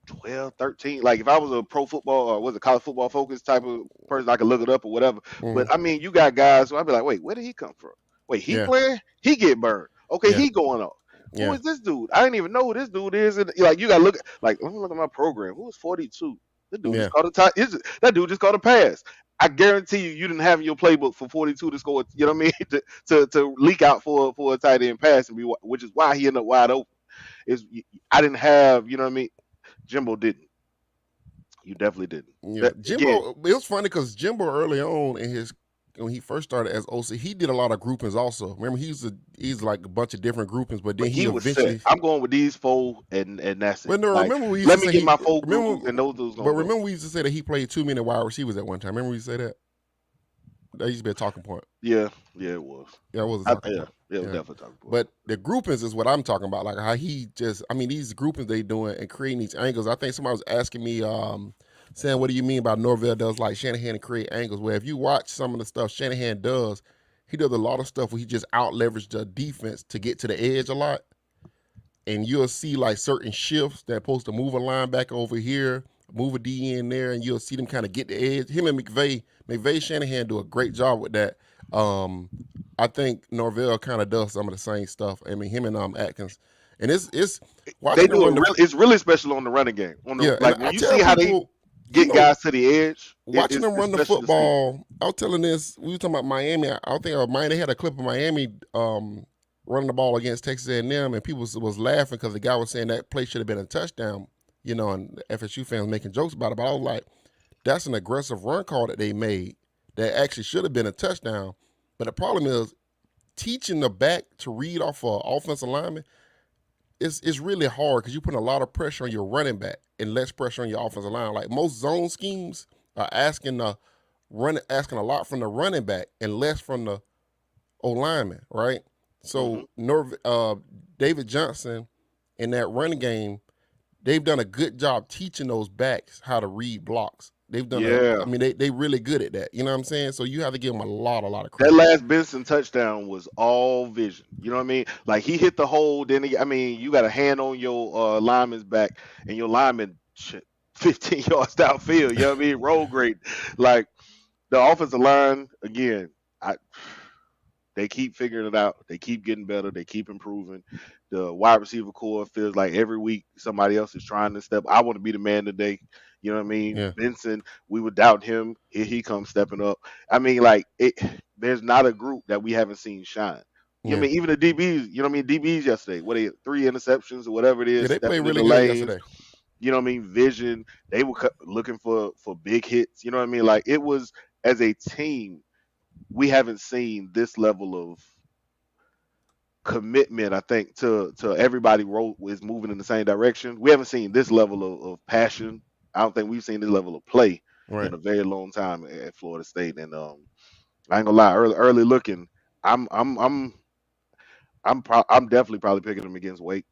A: 12, 13. Like if I was a pro football or was a college football focused type of person, I could look it up or whatever.
B: hmm
A: But I mean, you got guys who I'd be like, wait, where did he come from? Wait, he
B: yeah,
A: playing? He get burned. Okay,
B: yeah,
A: he going off. Who
B: yeah,
A: is this dude? I didn't even know who this dude is. And like you gotta look at like let me look at my program. Who is 42? This dude
B: yeah,
A: just caught a tie. That dude just caught a pass. I guarantee you didn't have in your playbook for 42 to score. You know what I mean? To leak out for a tight end pass and be which is why he ended up wide open. Is I didn't have you know what I mean? Jimbo didn't. You definitely didn't.
B: yeah.
A: That again,
B: Jimbo. It was funny because Jimbo early on in his when he first started as OC, he did a lot of groupings also. Remember, he's like a bunch of different groupings, but
A: but
B: then he
A: he was set.
B: eventually.
A: I'm going with these four, and that's it.
B: But no,
A: Like,
B: remember we used to
A: let me
B: say
A: get
B: he
A: my four group,
B: remember,
A: and those dudes
B: but
A: gonna go.
B: remember we used to say that he played too many wide receivers at one time. Remember we used to say that? That used to be a talking point.
A: Yeah, yeah, it was.
B: Yeah, it was a talking
A: Yeah,
B: point.
A: yeah, it was
B: Yeah.
A: definitely talking about.
B: But the groupings is what I'm talking about. Like how he just, I mean, these groupings they doing and creating these angles. I think somebody was asking me, saying, what do you mean by Norvell does like Shanahan to create angles? Where if you watch some of the stuff Shanahan does, he does a lot of stuff where he just out leverage the defense to get to the edge a lot. And you'll see like certain shifts that supposed to move a linebacker over here, move a D in there, and you'll see them kind of get the edge. Him and McVay Shanahan do a great job with that. Um, I think Norvell kind of does some of the same stuff. I mean, him and Atkins, and it's
A: They
B: watching them
A: do
B: run
A: it
B: the
A: really. It's really special on the running game. On the
B: yeah. And
A: like when
B: I
A: you
B: tell
A: see how they
B: people,
A: get guys to the edge,
B: watching them
A: it's
B: run the
A: special to see.
B: football. I was telling this. We were talking about Miami. I think Miami. They had a clip of Miami running the ball against Texas A&M, and people was laughing because the guy was saying that play should have been a touchdown. And FSU fans making jokes about it. But I was like, that's an aggressive run call that they made that actually should have been a touchdown. But the problem is teaching the back to read off an offensive lineman. It's really hard because you put a lot of pressure on your running back and less pressure on your offensive line. Like most zone schemes are asking a lot from the running back and less from the O lineman, right?
A: Hmm.
B: So David Johnson in that running game, they've done a good job teaching those backs how to read blocks. I
A: Yeah,
B: mean, they really good at that. You know what I'm saying? So you have to give them a lot of
A: that
B: credit.
A: last Benson touchdown was all vision. You know what I mean? Like he hit the hole. Then I mean, you got a hand on your lineman's back, and your lineman 15 yards downfield. You know what I mean? Roll great. Like the offensive line again. I They keep figuring it out. They keep getting better. They keep improving. The wide receiver core feels like every week somebody else is trying to step. I want to be the man today. You know what I mean?
B: Yeah,
A: Benson, we would doubt him. Here he comes stepping up. I mean, like it. There's not a group that we haven't seen shine. You know
B: yeah,
A: what I mean? Even the DBs. You know what I mean? DBs yesterday. What they three interceptions or whatever it
B: yeah.
A: is,
B: They played
A: stepping in
B: really
A: the
B: good
A: lanes.
B: yesterday.
A: You know what I mean? Vision. They were looking for big hits. You know what I mean? Like it was as a team, we haven't seen this level of commitment. I think to everybody wrote is moving in the same direction. We haven't seen this level of passion. I don't think we've seen this level of play in
B: Right.
A: a very long time at Florida State. And I ain't gonna lie, early looking, I'm I'm I'm I'm definitely probably picking them against Wake.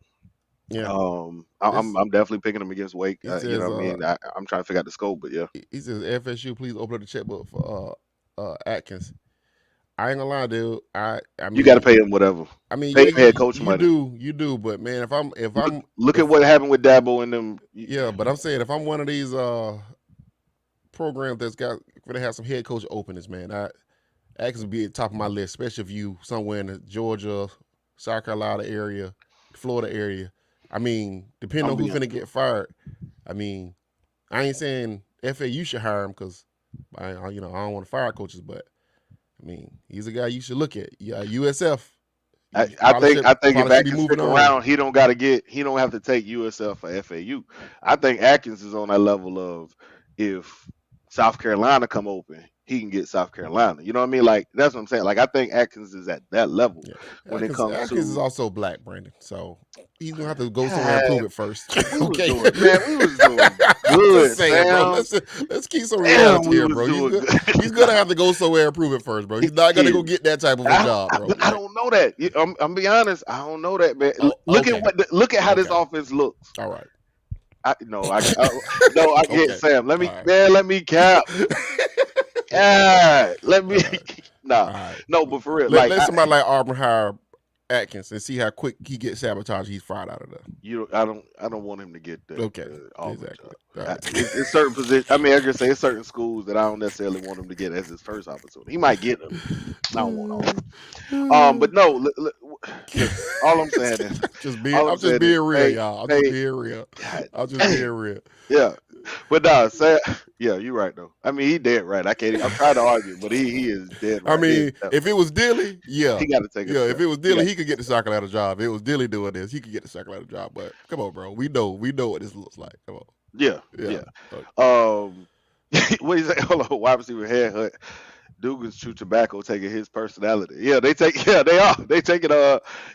B: Yeah.
A: I'm
B: This
A: I'm definitely picking them against Wake.
B: he
A: You know
B: says
A: what I mean? I'm trying to figure out the scope, but yeah,
B: he says FSU please open up the checkbook for Atkins. I ain't gonna lie, dude. I
A: you got to
B: mean
A: pay him whatever.
B: I mean,
A: Pay
B: yeah,
A: him head coach money.
B: you do, but man, if
A: Look
B: I'm
A: look at
B: if
A: what happened with Dabo and them.
B: yeah, but I'm saying if I'm one of these programs that's got gonna have some head coach openings, man, Atkins would be at the top of my list, especially if you somewhere in the Georgia, South Carolina area, Florida area. I mean, depending
A: I'm
B: on who's
A: being
B: gonna get fired, I mean, I ain't saying FAU should hire him because I don't want to fire coaches, but I mean, he's a guy you should look at. Yeah, USF,
A: I,
B: you
A: I think I think if
B: probably should be
A: Atkins
B: moving
A: stick
B: on.
A: around, he don't have to take USF for FAU. I think Atkins is on that level of if South Carolina come open, he can get South Carolina. You know what I mean? Like that's what I'm saying. Like I think Atkins is at that level
B: Yeah.
A: when it comes
B: Atkins is
A: to.
B: also black, Brandon. So he's gonna have to go somewhere and
A: God,
B: prove it first.
A: we was
B: Okay.
A: doing, man. We was doing
B: I'm just
A: good,
B: saying, bro.
A: Sam.
B: Let's keep some
A: Damn,
B: reality
A: we
B: here,
A: was
B: bro.
A: doing
B: He's
A: good.
B: gonna have to go somewhere and prove it first, bro. He's not gonna go
A: Shit.
B: get that type of a job, bro.
A: But I
B: Like,
A: don't know that. I'm be honest. I don't know that, man.
B: oh,
A: Look at
B: okay,
A: what. Look at how this
B: okay,
A: offense looks.
B: all right,
A: I no. No. I get
B: okay,
A: Sam.
B: all right.
A: Let me cap. Yeah. Let me.
B: All right.
A: Nah.
B: All right.
A: No. But for real,
B: Let somebody like Auburn hire Atkins and see how quick he gets sabotaged. He's fired out of there.
A: I don't want him to get
B: Okay.
A: the Auburn
B: Exactly.
A: job.
B: All right.
A: It's certain position. I mean, I can say it's certain schools that I don't necessarily want him to get as his first opportunity. He might get them. I don't want Auburn. But no. Listen. All I'm saying is,
B: I'm just being real,
A: pay,
B: y'all. I'm just
A: pay.
B: being real.
A: God
B: I'm just being
A: dang.
B: real.
A: Yeah. But nah, say, yeah, you're right though. I mean, he dead right. I can't. I'm trying to argue, but he is dead
B: I
A: right.
B: mean, if it was Dilly,
A: He got to take a
B: yeah. If
A: step.
B: it was
A: He
B: Dilly,
A: got,
B: he could get the South Carolina job. If it was Dilly doing this, he could get the South Carolina job. But come on, bro. We know what this looks like. Come on.
A: yeah,
B: Yeah.
A: yeah. What do you say? Hold on, wide receiver headhunt. Dugan's chew tobacco taking his personality. Yeah, they take. Yeah, they are. They taking.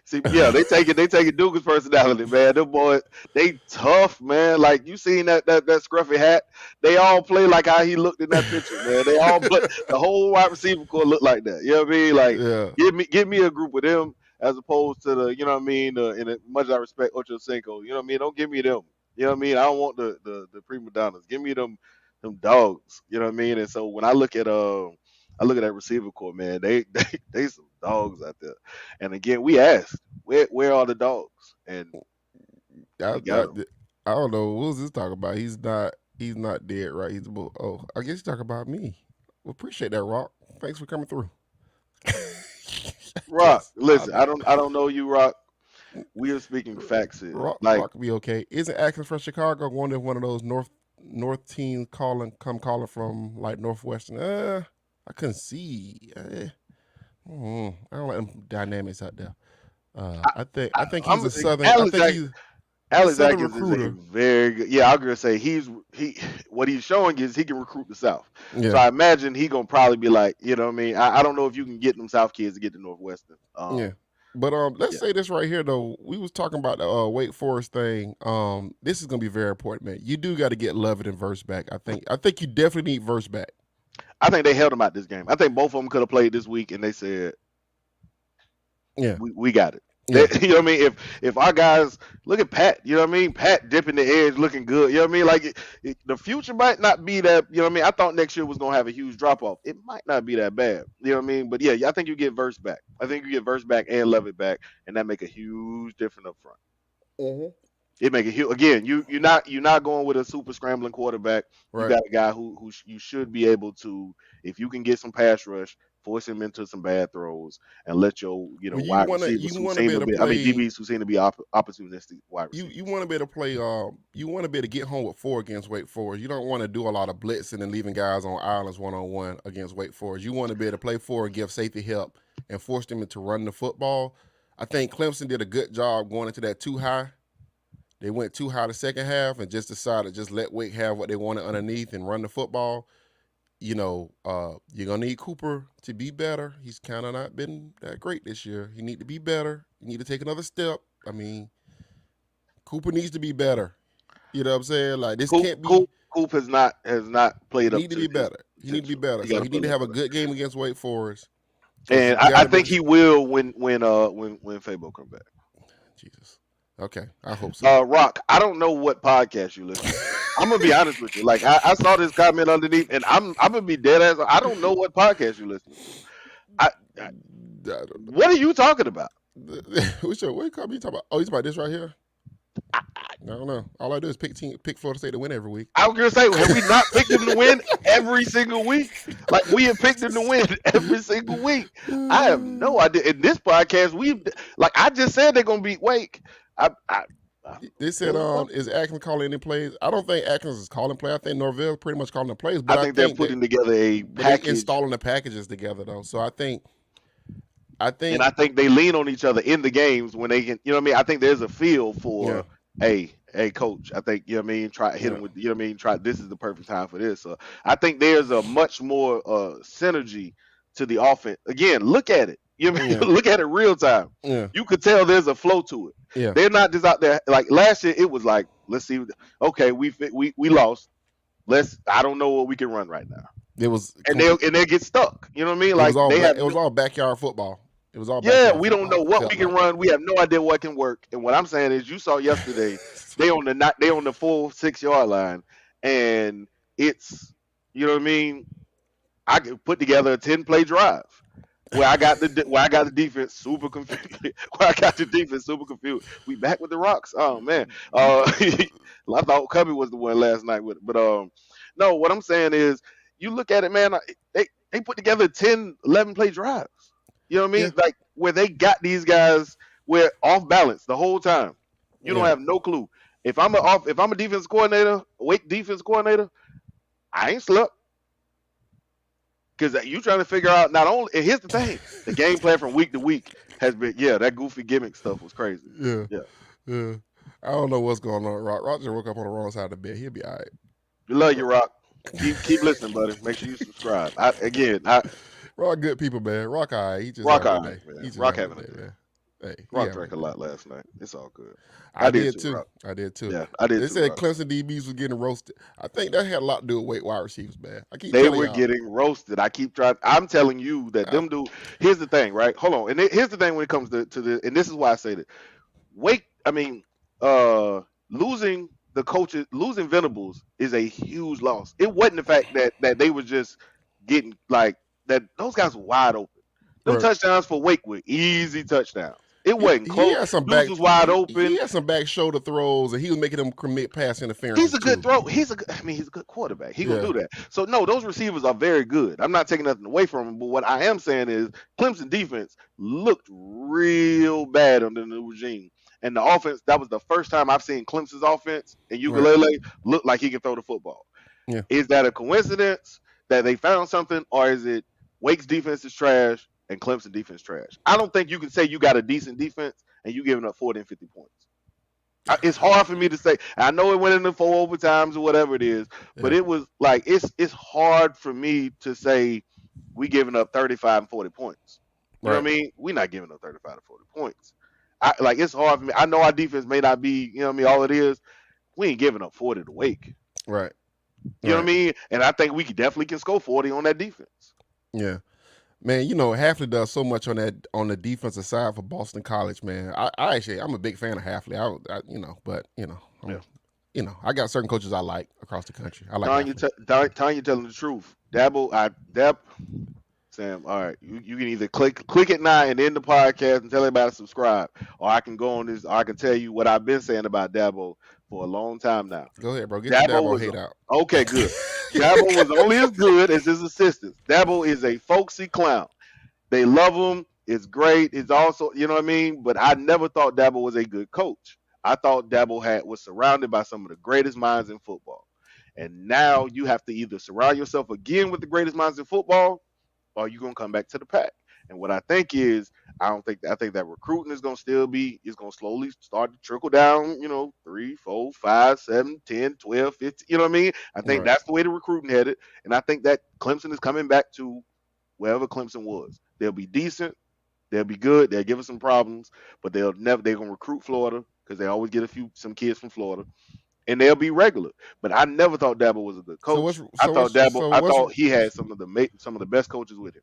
A: See, yeah, they taking Dugan's personality, man. Them boys, they tough, man. Like you seen that scruffy hat. They all play like how he looked in that picture, man. They all play. The whole wide receiver core look like that. You know what I mean? Like
B: Yeah.
A: give me a group of them as opposed to the. You know what I mean? And as much as I respect Ocho Cinco, you know what I mean? Don't give me them. You know what I mean? I don't want the prima donnas. Give me them dogs. You know what I mean? And so when I look at that receiver core, man. They some dogs out there. And again, we asked, where are the dogs? And
B: I,
A: we got
B: I,
A: them.
B: I don't know. What was this talking about? He's not dead, right? Oh, I guess he's talking about me. Well, appreciate that, Rock. Thanks for coming through.
A: Rock,
B: Yes,
A: listen, I don't know you, Rock. We are speaking facts here. Like
B: Rock will be okay. Isn't Atkins from Chicago? I wonder if one of those North teams calling from like Northwestern. I couldn't see. I don't like them dynamics out there. I think he's
A: I'm
B: a southern. I
A: Alex
B: think he's a
A: Alex
B: southern
A: Atkins is a
B: recruiter.
A: very good. Yeah, I'm gonna say he what he's showing is he can recruit the South. So
B: Yeah,
A: I imagine he gonna probably be like, you know what I mean? I don't know if you can get them South kids to get to Northwestern.
B: yeah. But let's
A: Yeah.
B: say this right here though. We was talking about the Wake Forest thing. This is gonna be very important, man. You do got to get Lovett and Verse back. I think you definitely need Verse back.
A: I think they held him out this game. I think both of them could have played this week, and they said
B: Yeah,
A: we got it.
B: yeah.
A: You know what I mean? If our guys look at Pat, you know what I mean? Pat dipping the edge, looking good. You know what I mean? Like the future might not be that. You know what I mean? I thought next year was gonna have a huge drop off. It might not be that bad. You know what I mean? But yeah, I think you get Verse back. I think you get Verse back and Levitt back, and that make a huge difference up front.
B: Mm-hmm.
A: It make a huge. Again, you're not going with a super scrambling quarterback. You
B: Right.
A: got a guy who you should be able to, if you can get some pass rush, force him into some bad throws, and let your
B: Well,
A: wide receivers
B: you
A: who
B: wanna
A: seem
B: be
A: to
B: able to
A: be, I mean
B: play.
A: DBs who seem to be opportunistic wide
B: You
A: receivers.
B: want to be able to play. You want to be able to get home with 4 against Wake Forest. You don't want to do a lot of blitzing and leaving guys on islands 1-on-1 against Wake Forest. You want to be able to play 4 and give safety help and force them into run the football. I think Clemson did a good job going into that too high. They went too high the second half and just decided just let Wake have what they wanted underneath and run the football. You're gonna need Cooper to be better. He's kind of not been that great this year. He need to be better. You need to take another step. I mean, Cooper needs to be better. You know what I'm saying? Like this
A: Coop
B: can't be.
A: Coop Coop has not
B: He
A: played up
B: need to
A: to
B: be
A: his
B: better. He need to be
A: potential.
B: better.
A: He
B: So
A: got to
B: he
A: play
B: need
A: a
B: to
A: little
B: have a
A: better.
B: good game against Wake Forest because
A: And
B: you
A: I
B: got to be
A: think
B: able to.
A: he will when Fabo come back.
B: Jesus. Okay, I hope so.
A: Rock, I don't know what podcast you listen to. I'm gonna be honest with you. Like I saw this comment underneath, and I'm gonna be dead ass. I don't know what podcast you listening to. I
B: I don't
A: what are you talking about?
B: know. What you call me talking about? Oh, he's about this right here. I don't know. All I do is pick Florida State to win every week.
A: I was gonna say, have we not picked them to win every single week? Like we have picked them to win every single week. I have no idea. In this podcast, like I just said they're gonna beat Wake. I
B: They said,
A: really don't.
B: is Atkins calling any plays? I don't think Atkins is calling play. I think Norvell pretty much calling the plays,
A: I
B: but
A: think they're putting together a
B: they
A: package,
B: installing the packages together though. So I
A: and
B: think,
A: I think they lean on each other in the games when they can. You know what I mean? I think there's a feel
B: yeah.
A: for hey, coach, I think, you know what I mean, try hit
B: Yeah,
A: him with, you know what I mean, try, this is the perfect time for this. So I think there's a much more synergy to the offense. Again, look at it. You know what I
B: yeah,
A: mean? Look at it real time.
B: yeah,
A: You could tell there's a flow to it.
B: yeah.
A: They're not just out there like last year. It was like, let's see, okay, we lost. Let's, I don't know what we can run right now,
B: It was
A: and they'll get stuck. You know what I mean?
B: it was
A: Like
B: all
A: they have
B: it was
A: no,
B: all backyard football. It was all
A: yeah,
B: backyard
A: we don't know
B: football. It
A: what
B: felt
A: we can
B: like.
A: run. We have no idea what can work. And what I'm saying is, you saw yesterday, they on the full 6 yard line, and it's, you know what I mean. I could put together a 10 play drive where I got the defense super confused. Where I got the defense super confused. We back with the rocks. Oh man, I thought Cubby was the one last night with it, but no. What I'm saying is, you look at it, man. They put together 10, 11 play drives. You know what I
B: Yeah,
A: mean? Like where they got these guys where off balance the whole time. You don't
B: yeah,
A: have no clue. If I'm a defense coordinator, Wake defense coordinator, I ain't slept because you trying to figure out not only. And here's the thing: the game plan from week to week has been, yeah, that goofy gimmick stuff was crazy.
B: yeah,
A: Yeah,
B: yeah. I don't know what's going on. Roger woke up on the wrong side of the bed. He'll be all right.
A: we love you, Rock. Keep listening, buddy. Make sure you subscribe. I
B: Rock good people, man. Rock all right. He just
A: Rock
B: having a
A: all right,
B: day.
A: man.
B: He just
A: Rock
B: having a
A: having a
B: day,
A: day.
B: man. Hey, he
A: Rock
B: having
A: drank
B: a
A: a
B: day.
A: lot last night. It's all good.
B: I
A: I did
B: did
A: too,
B: too.
A: Rock.
B: I did too.
A: Yeah, I did
B: They
A: too,
B: said
A: Rock.
B: Clemson DBs was getting roasted. I think that had a lot to do with weight wide receivers, man. I keep
A: They
B: telling
A: were
B: y'all.
A: getting roasted. I keep trying. I'm telling you that
B: I,
A: them do. Here's the thing, right? Hold on. And here's the thing when it comes to the. And this is why I say that. Wake. I mean, losing the coaches, losing Venables is a huge loss. It wasn't the fact that they were just getting like that. Those guys were wide open. Them
B: right.
A: touchdowns for Wake were easy touchdowns. It wasn't
B: He
A: close.
B: had some
A: Dudes
B: back.
A: was wide
B: He
A: open.
B: had some back shoulder throws, and he was making them commit pass
A: He's
B: interferences
A: a good
B: too.
A: throw. I mean, he's a good quarterback. He gonna
B: Yeah.
A: do that. So no, those receivers are very good. I'm not taking nothing away from him, but what I am saying is Clemson defense looked real bad under the new regime. And the offense, that was the first time I've seen Clemson's offense and
B: Right.
A: Ukulele look like he can throw the football.
B: Yeah.
A: Is that a coincidence that they found something, or is it Wake's defense is trash and Clemson defense trash? I don't think you can say you got a decent defense and you giving up 40 and 50 points. It's hard for me to say. I know it went into 4 overtimes or whatever it is, but
B: Yeah.
A: it was like it's hard for me to say we giving up 35 and 40 points. You know what
B: Right.
A: I mean? We're not giving up 35 to 40 points. Like it's hard for me. I know our defense may not be, you know what I mean, all it is. We ain't giving up 40 to Wake.
B: Right.
A: You know what I
B: Right.
A: mean? And I think we definitely can score 40 on that defense.
B: Yeah. Man, you know, Hafley does so much on the defensive side for Boston College, man. I actually I'm a big fan of Hafley. You know, but
A: Yeah.
B: I got certain coaches I like across the country. I like
A: Tanya,
B: Hafley.
A: Tanya telling the truth. Sam, all right. You can either click it now and end the podcast and tell everybody to subscribe, or I can go on this. Or I can tell you what I've been saying about Dabo for a long time now.
B: Go ahead, bro. Get your
A: Dabo
B: Dabo
A: was
B: hate out.
A: okay. Good. Dabo was only as good as his assistants. Dabo is a folksy clown. They love him. It's great. It's also, you know what I mean. But I never thought Dabo was a good coach. I thought Dabo was surrounded by some of the greatest minds in football. And now you have to either surround yourself again with the greatest minds in football, or you're gonna come back to the pack. And what I think is, I think that recruiting is gonna still be, is gonna slowly start to trickle down, 3, 4, 5, 7, 10, 12, 15, you know what I mean? I think
B: Right.
A: that's the way the recruiting headed. And I think that Clemson is coming back to wherever Clemson was. They'll be decent, they'll be good, they'll give us some problems, but they're gonna recruit Florida because they always get some kids from Florida, and they'll be regular. But I never thought Dabo was a good
B: So
A: coach. I thought he had some of the best coaches with him.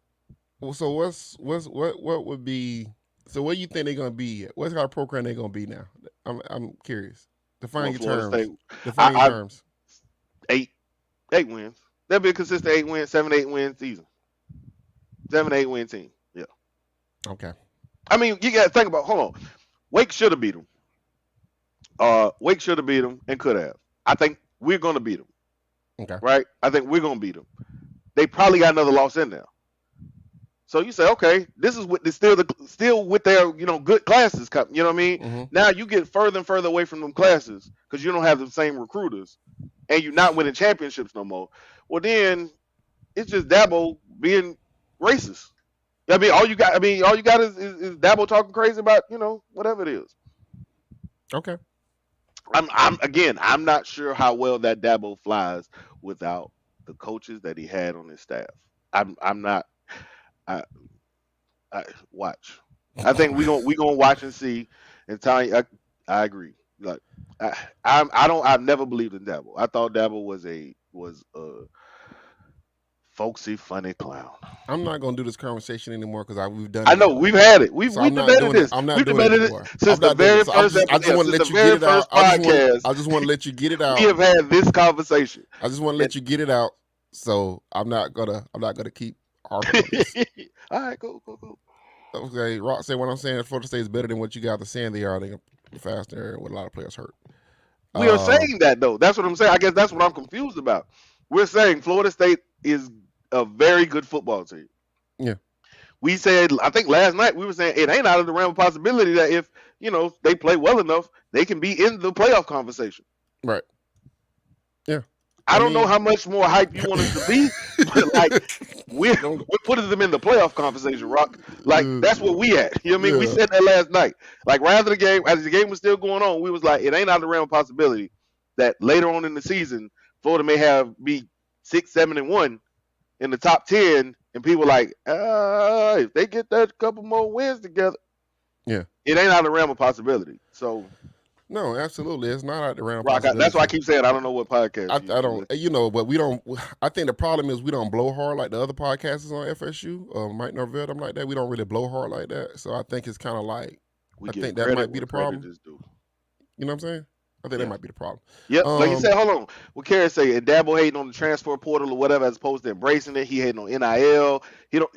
B: what would be so what do you think they're gonna be? What kind of program they gonna be now? I'm curious. Define
A: Well,
B: your
A: Florida
B: terms.
A: State,
B: Define your
A: I
B: terms.
A: 8 wins. They'll be a consistent 8 win, 7, 8 win season, 7, 8 win team. Yeah,
B: Okay.
A: I mean you got to think about. Hold on, Wake should have beat them. Wake should have beat them and could have. I think we're gonna beat them.
B: Okay.
A: Right? I think we're gonna beat them. They probably got another loss in there. So you say, okay, this is what still with their good classes. You know what I mean?
B: Mm-hmm.
A: Now you get further and further away from them classes because you don't have the same recruiters, and you're not winning championships no more. Well, then it's just Dabo being racist. I mean, all you got is Dabo talking crazy about whatever it is.
B: Okay.
A: I'm not sure how well that Dabo flies without the coaches that he had on his staff. I'm not. I, I watch. I think we gonna watch and see. And Tony, I agree. Like I've never believed in Dabo. I thought Dabo was a folksy, funny clown.
B: I'm not gonna do this conversation anymore because we've done
A: I
B: it
A: know
B: already.
A: we've had it.
B: So
A: We
B: I'm not
A: debated
B: doing it.
A: this.
B: I'm not
A: We've
B: doing it
A: debated it
B: anymore.
A: since
B: I'm
A: the
B: not doing
A: very
B: it. So
A: first
B: I just
A: episode.
B: want to
A: Since the
B: let you get
A: very
B: it out.
A: first podcast,
B: I just want to let you get it
A: we
B: out.
A: have had this conversation.
B: I just want to
A: And
B: let you get it out. So I'm not gonna keep harping on this.
A: all right, cool.
B: Okay, Rock said what I'm saying. Florida State is better than what you guys are saying they are. They're faster with a lot of players hurt.
A: We are
B: Um,
A: saying that though. That's what I'm saying. I guess that's what I'm confused about. We're saying Florida State is a very good football team.
B: yeah,
A: We said, I think last night we were saying it ain't out of the realm of possibility that if they play well enough, they can be in the playoff conversation.
B: right. Yeah,
A: I
B: I
A: don't know
B: mean,
A: how much more hype you want us to be, but like we're putting them in the playoff conversation, Rock. Like that's what we at. You know what I mean? We
B: yeah,
A: said that last night. Like right after the game, as the game was still going on, we was like, it ain't out of the realm of possibility that later on in the season, Florida may be 6, 7, and 1 in the top 10, and people like, if they get that couple more wins together,
B: yeah.
A: it ain't out of the realm of possibility. So,
B: No, absolutely, it's not out the realm of
A: Rock, that's why I
B: possibility.
A: keep saying I don't know what podcast
B: I
A: you
B: don't,
A: listen.
B: but we don't. I think the problem is we don't blow hard like the other podcasters on FSU, Mike Norvell, them like that. We don't really blow hard like that. So I think it's kind of like,
A: We
B: I
A: give
B: think that
A: credit
B: might be
A: where
B: the
A: credit
B: problem.
A: is due.
B: You know what I'm saying? I think that
A: Yeah.
B: might be the problem.
A: Yep. Like you
B: Um,
A: said, hold on. What Carrie say, and Dabo hating on the transfer portal or whatever, as opposed to embracing it. He hating on NIL. He don't.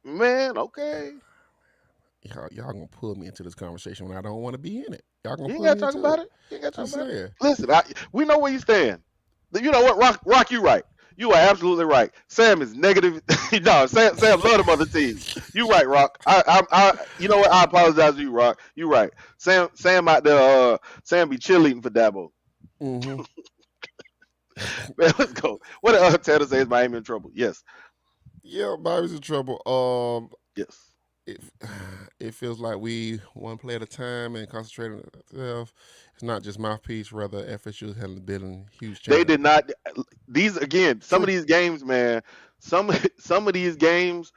A: Man, okay.
B: y'all gonna pull me into this conversation when I don't want to be in it. Y'all gonna
A: You ain't
B: pull
A: got
B: me
A: to talk
B: into
A: about
B: it.
A: it. You ain't got to talk
B: Just
A: about it.
B: saying.
A: Listen, we know where you stand. You know what, Rock, you right. You are absolutely right. Sam is negative. No, Sam love them other teams. You right, Rock. You know what? I apologize to you, Rock. You right. Sam out there. Sam be cheerleading for Dabo.
B: Mm-hmm.
A: Man, let's go. What did Tanner say? Is Miami in trouble? Yes,
B: Yeah, Bobby's in trouble.
A: yes.
B: It it feels like we one play at a time and concentrating on ourselves. It's not just mouthpiece. Rather, FSU has been a huge
A: They
B: challenge.
A: did not. These again. Some of
B: True.
A: these games, man. Some of these games,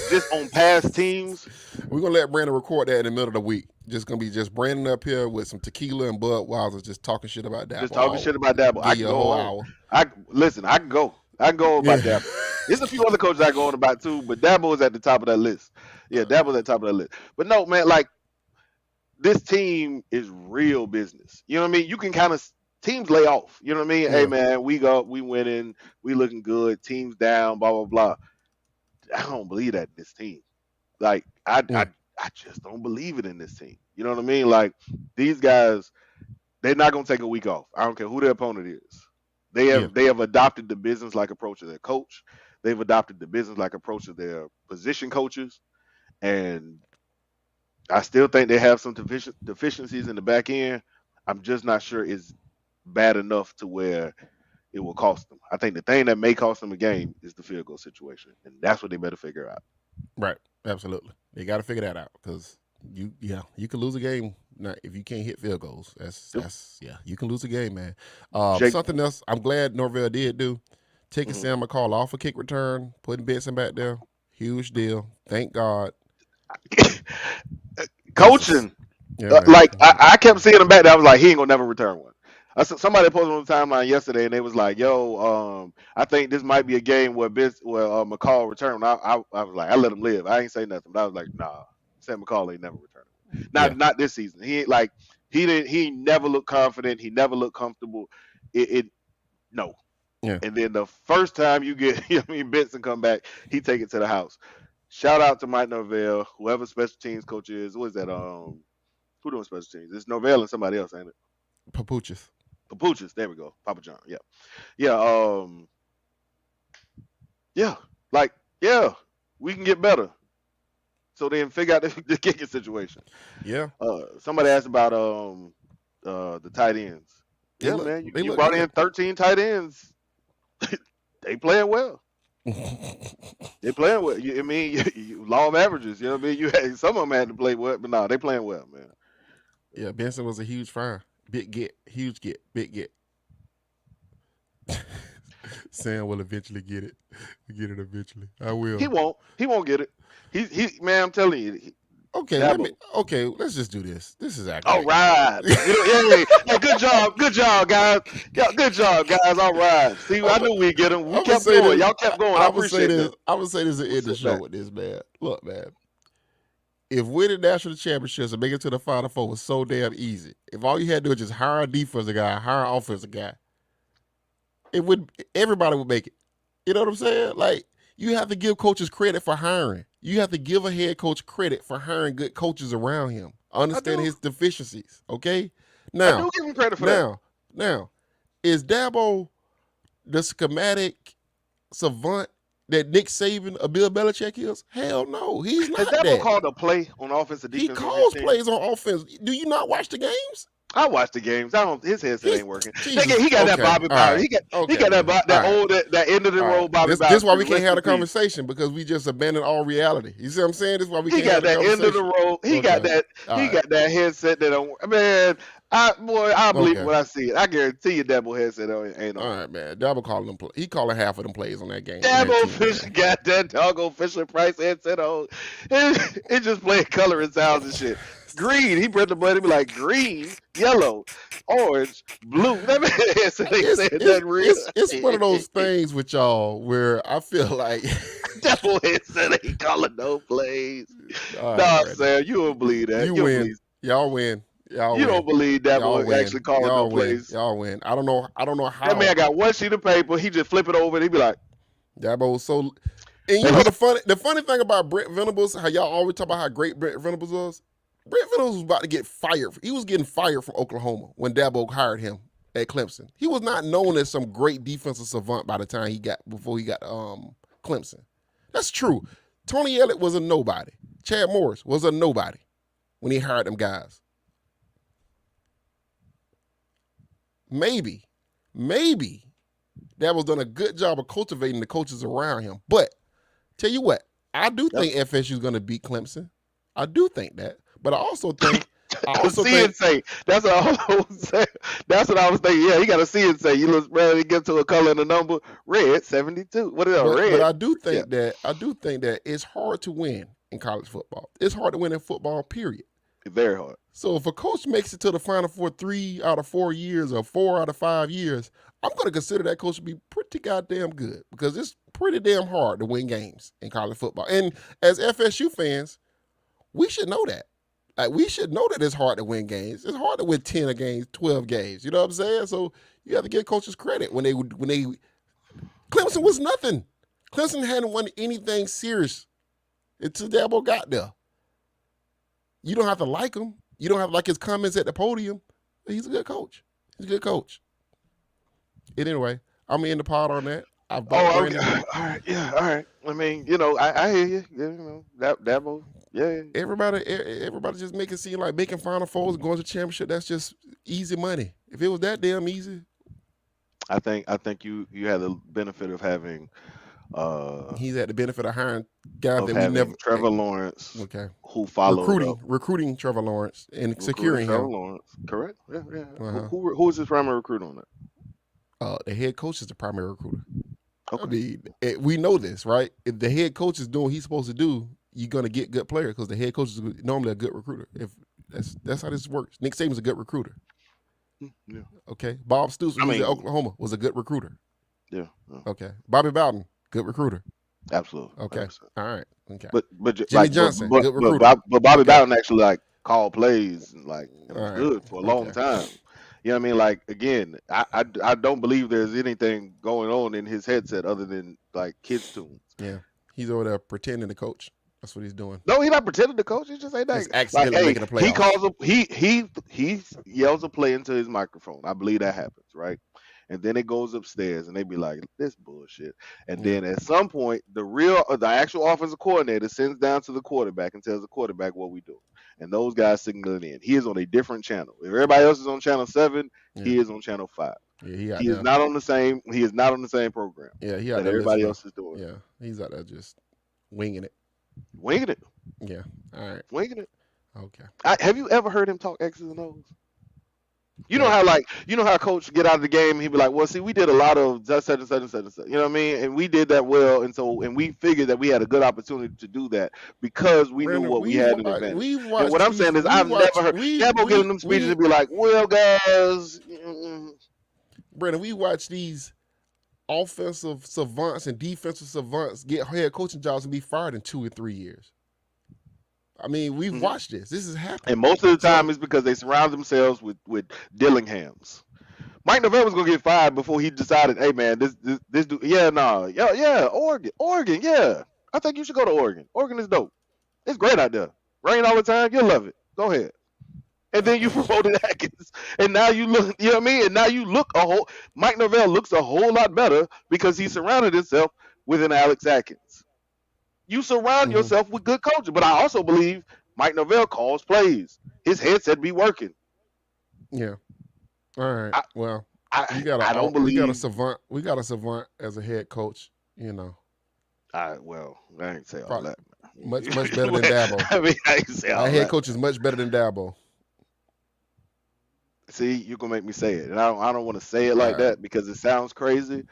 A: just on past teams,
B: We're gonna let Brandon record that in the middle of the week. Just gonna be just Brandon up here with some tequila and Budweiser, just talking shit about
A: just
B: Dabo.
A: talking shit about Dabo. I
B: Give
A: can
B: you a
A: go
B: whole
A: on.
B: hour.
A: I listen. I can go. I can go on
B: Yeah.
A: about Dabo. There's a few other coaches I go on about too, but Dabo is at the top of that list. Yeah, Dabo's at the top of that list. But no, man, like this team is real business. You know what I mean? You can kind of teams lay off. You know what I mean? Hey
B: Yeah.
A: man, we winning, we looking good. Teams down, blah blah blah. I don't believe that in this team. Like
B: Yeah.
A: I just don't believe it in this team. You know what I mean? Like these guys, they're not gonna take a week off. I don't care who their opponent is.
B: Yeah.
A: They have adopted the business like approach of their coach. They've adopted the business like approach of their position coaches, and I still think they have some deficiencies in the back end. I'm just not sure it's bad enough to where it will cost them. I think the thing that may cost them a game is the field goal situation, and that's what they better figure out.
B: Right. Absolutely. They got to figure that out because you can lose a game if you can't hit field goals.
A: Yep.
B: You can lose a game, man.
A: Jake,
B: Something else I'm glad Norvell did do, taking
A: mhm.
B: Sam McCall off a kick return, putting Benson back there, huge deal. Thank God. Jesus.
A: Coaching.
B: Yeah, man.
A: Like I kept seeing him back there. I was like, he ain't gonna never return one. Somebody posted on the timeline yesterday, and they was like, "Yo, I think this might be a game where McCall returned." I was like, I let him live. I ain't say nothing, but I was like, nah, Sam McCall ain't never returning.
B: Yeah.
A: Not this season. He ain't like he didn't. He never looked confident. He never looked comfortable. It no.
B: Yeah.
A: And then the first time you get, Benson come back, he take it to the house. Shout out to Mike Norvell, whoever special teams coach is. What is that? Who doing special teams? It's Norvell and somebody else, ain't it?
B: Papuchas.
A: Papuchas. There we go. Papa John. Yeah. Yeah. Yeah. Like, yeah, we can get better. So then figure out the kicking situation.
B: Yeah.
A: Somebody asked about the tight ends.
B: They
A: Yeah,
B: look
A: man,
B: they
A: you
B: look
A: brought
B: good.
A: in 13 tight ends. They playing well. They playing well. I mean, law of averages. You know what I mean? You had some of them had to play well, but no, they playing well, man.
B: Yeah, Benson was a huge find. Big get, huge get, big get. Sam will eventually get it. Get it eventually. I
A: He
B: will.
A: won't. He won't get it. Man, I'm telling you,
B: Okay, let me.
A: Dabo.
B: Okay, let's just do this. This is
A: All
B: aggravating.
A: right. You know, yeah. Good job, guys. Yeah, good job, guys. All right. See, I
B: I'm,
A: knew we'd get him. We
B: I'm gonna
A: kept
B: say
A: going.
B: this.
A: Y'all kept going. I
B: I'm gonna say
A: appreciate
B: this.
A: that.
B: I'm gonna say this
A: I'm
B: at the
A: gonna
B: end of the
A: sit
B: show
A: back.
B: with this, man. Look, man. If winning national championships and making it to the Final Four was so damn easy, if all you had to do was just hire a defensive guy, hire an offensive guy, it would everybody would make it. You know what I'm saying? Like you have to give coaches credit for hiring. You have to give a head coach credit for hiring good coaches around him.
A: I
B: Understand
A: do.
B: his deficiencies. Okay.
A: I
B: Now,
A: do give him credit for that.
B: now, now, is Dabo the schematic savant that Nick Saban or Bill Belichick is? Hell no, he's
A: Has
B: not
A: Dabo
B: that.
A: called a play on offense or
B: He
A: defense on his
B: calls
A: team?
B: plays on offense. Do you not watch the games?
A: I watch the games. I don't. His headset
B: He's
A: ain't working.
B: Jesus.
A: He got that
B: Okay,
A: Bobby
B: all
A: Bowden.
B: right.
A: He
B: Okay,
A: got that
B: man.
A: that
B: All right.
A: old that end of the
B: All right.
A: road Bobby
B: This
A: Bowden
B: why we
A: spirit.
B: can't
A: Rest
B: have
A: in
B: the
A: peace.
B: conversation because we just abandoned all reality. You see what I'm saying? This is why we
A: He
B: can't have
A: got
B: the
A: that end of the
B: conversation.
A: road.
B: Okay. All
A: He
B: right.
A: got that headset that don't. Man, I believe it
B: Okay.
A: when I see it. I guarantee you, Dabo headset ain't
B: All
A: on.
B: right, man. Dabo calling them. He calling half of them plays on that game on that
A: Dabo
B: team,
A: Fisher
B: man.
A: got that doggone Fisher Price headset on. It just playing coloring sounds and shit. Green. He pressed the button. He be like green, yellow, orange, blue. That man headset ain't
B: It's
A: saying
B: it's
A: nothing real.
B: it's it's one of those things with y'all where I feel like.
A: Dabo headset ain't calling no plays.
B: All right,
A: Nah,
B: Brandon.
A: Sam, you don't believe that.
B: You
A: You don't
B: win.
A: believe.
B: Y'all win. Y'all
A: You don't
B: win.
A: believe
B: Y'all
A: Dabo
B: win.
A: actually calling no
B: Y'all win.
A: plays.
B: Y'all win. I don't know. I don't know
A: That man
B: how
A: got one sheet of paper. He just flip it over and he be like,
B: Dabo was so. And you
A: and
B: know
A: he
B: the funny thing about Brent Venables, how y'all always talk about how great Brent Venables was. Brent Venables was about to get fired. He was getting fired from Oklahoma when Dabo hired him at Clemson. He was not known as some great defensive savant by the time before he got Clemson. That's true. Tony Elliott was a nobody. Chad Morris was a nobody when he hired them guys. Maybe Dabo's done a good job of cultivating the coaches around him. But tell you what, I do
A: that's
B: think FSU's going to beat Clemson. I do think that. But I also
A: see
B: think
A: and say. That's what I was saying. That's what I was thinking. Yeah, he got to see and say. You look ready to get to a color and a number. Red 72. What is that?
B: but
A: Red. Yeah,
B: I do think that it's hard to win in college football. It's hard to win in football, period.
A: very hard.
B: So if a coach makes it to the Final Four 3 out of 4 years or 4 out of 5 years, I'm going to consider that coach to be pretty goddamn good because it's pretty damn hard to win games in college football. And as FSU fans, we should know that. Like we should know that it's hard to win games. It's hard to win 10 games, 12 games. You know what I'm saying? So you have to give coaches credit when they Clemson was nothing. Clemson hadn't won anything serious until Dabo got there. You don't have to like him. You don't have to like his comments at the podium. But he's a good coach. He's a good coach. And anyway, I'm gonna end the pod on that. I bought
A: Oh, okay.
B: Brandon.
A: All right. Yeah. All right. I mean, I hear you. You know, Dabo. Yeah.
B: Everybody just make it seem like making Final Fours and going to championship. That's just easy money. If it was that damn easy,
A: I think you had the benefit
B: he's had the benefit of hiring guys
A: of
B: that we never.
A: having Trevor Lawrence,
B: Okay,
A: who followed up
B: recruiting Trevor Lawrence and
A: recruiting
B: securing
A: Trevor
B: him.
A: Lawrence. Correct. Yeah. Yeah.
B: Uh-huh.
A: Who was his primary recruit on that?
B: The head coach is the primary recruiter. I
A: Okay.
B: mean, we know this, right? If the head coach is doing what he's supposed to do, you're gonna get good players because the head coach is normally a good recruiter. If that's how this works. Nick Saban's a good recruiter.
A: Yeah.
B: Okay, Bob Stoops,
A: I
B: who's at
A: mean,
B: Oklahoma, was a good recruiter.
A: yeah. Yeah.
B: Okay, Bobby Bowden, good recruiter.
A: Absolutely.
B: Okay,
A: 100%.
B: all right. Okay,
A: But
B: Jimmy Johnson, good recruiter.
A: but Bobby
B: Okay,
A: Bowden actually like called plays and
B: all
A: was
B: right.
A: good for a long
B: Okay,
A: time. You know what I mean? Like again, I don't believe there's anything going on in his headset other than like kids tunes.
B: yeah, he's over there pretending to coach. That's what he's doing.
A: No, he's not pretending to coach. He just ain't
B: Just
A: that. Like,
B: accidentally
A: hey,
B: making the
A: he
B: playoffs.
A: calls him. He yells a play into his microphone. I believe that happens, right? And then it goes upstairs, and they be like, "This bullshit." And
B: Yeah,
A: then at some point, the actual offensive coordinator sends down to the quarterback and tells the quarterback what we do. And those guys signal it in. He is on a different channel. If everybody else is on channel 7,
B: yeah,
A: he is on channel 5.
B: yeah. He out
A: He is
B: there.
A: not on the same. He is not on the same program
B: Yeah, he out
A: that
B: there
A: everybody
B: listening.
A: else is doing.
B: Yeah, he's out there just winging it.
A: Winging it,
B: Yeah. All right.
A: winging it.
B: Okay.
A: Have you ever heard him talk X's and O's? You know
B: Right.
A: how coach get out of the game and he be like, well, see, we did a lot of such and such and such and such. You know what I mean? And we did that well, and we figured that we had a good opportunity to do that because we knew
B: Brandon,
A: what we had an advantage.
B: we've
A: And what
B: watched
A: I'm
B: these
A: saying is,
B: we
A: I've never
B: watch
A: heard Dabo giving them speeches
B: we
A: and be like, well, guys,
B: Brandon, we watch these offensive savants and defensive savants get head coaching jobs and be fired in 2 or 3 years. I mean, we've
A: mhm.
B: watched this. This has happened.
A: And most of the
B: So
A: time it's because they surround themselves with Dillinghams. Mike Norvell was gonna get fired before he decided, hey man, this dude, yeah, nah, yeah, Oregon, yeah. I think you should go to Oregon. Oregon is dope. It's great out there. Rain all the time. You'll love it. Go ahead. And then you promoted Atkins, and now you look, you know what I mean? And now you look a whole. Mike Norvell looks a whole lot better because he surrounded himself with an Alex Atkins. You surround
B: mhm.
A: yourself with good coaches, but I also believe Mike Norvell calls plays. His headset be working.
B: Yeah. All right.
A: I,
B: Well,
A: I don't believe.
B: we got a savant as a head coach. You know,
A: I ain't say all
B: probably
A: that.
B: much better than Dabo.
A: I mean, I ain't say
B: Our
A: all
B: head
A: that.
B: coach is much better than Dabo.
A: See, you gonna make me say it, and I don't want to say it
B: All
A: like
B: right.
A: that because it sounds crazy.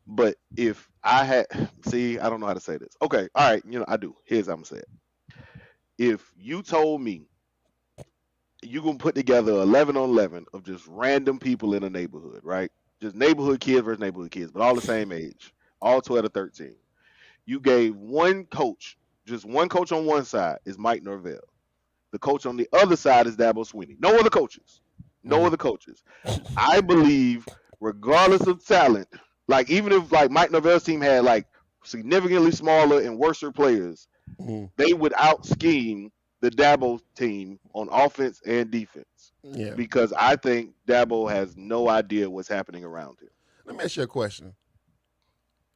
A: But if I had, see, I don't know how to say this. Okay, all right, I do. Here's how I'm gonna say it. If you told me you gonna put together 11 on 11 of just random people in a neighborhood, right? Just neighborhood kids versus neighborhood kids, but all the same age, all 12 to 13. You gave one coach, just one coach on one side is Mike Norvell. The coach on the other side is Dabo Sweeney. No other coaches. No
B: Mhm.
A: other coaches. I believe, regardless of talent, like even if like Mike Norvell's team had like significantly smaller and worser players,
B: Mhm.
A: they would out scheme the Dabo team on offense and defense
B: Yeah.
A: because I think Dabo has no idea what's happening around him.
B: Let me ask you a question.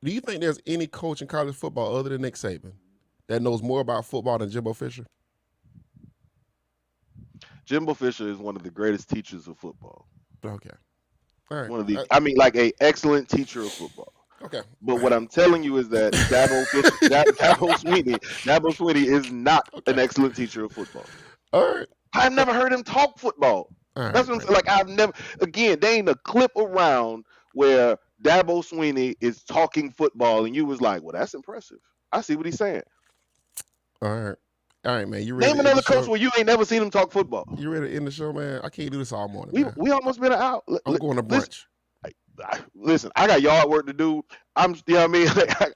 B: Do you think there's any coach in college football other than Nick Saban that knows more about football than Jimbo Fisher?
A: Jimbo Fisher is one of the greatest teachers of football.
B: Okay. All right.
A: One of the, I mean, like a excellent teacher of football.
B: Okay.
A: But what I'm telling you is that Dabo Sweeney is not
B: Okay.
A: an excellent teacher of football.
B: All right.
A: I've never heard him talk football.
B: All
A: That's
B: right,
A: what I'm saying.
B: Brandon.
A: Like I've never. Again, there ain't a clip around where Dabo Sweeney is talking football, and you was like, "Well, that's impressive. I see what he's saying."
B: All right. All right, man. You ready
A: Name
B: to end the
A: another coach
B: show?
A: where you ain't never seen him talk football.
B: You ready to end the show, man? I can't do this all morning,
A: We
B: man.
A: we almost been out.
B: I'm going to
A: Listen,
B: brunch.
A: listen. I got yard work to do. You know what I mean.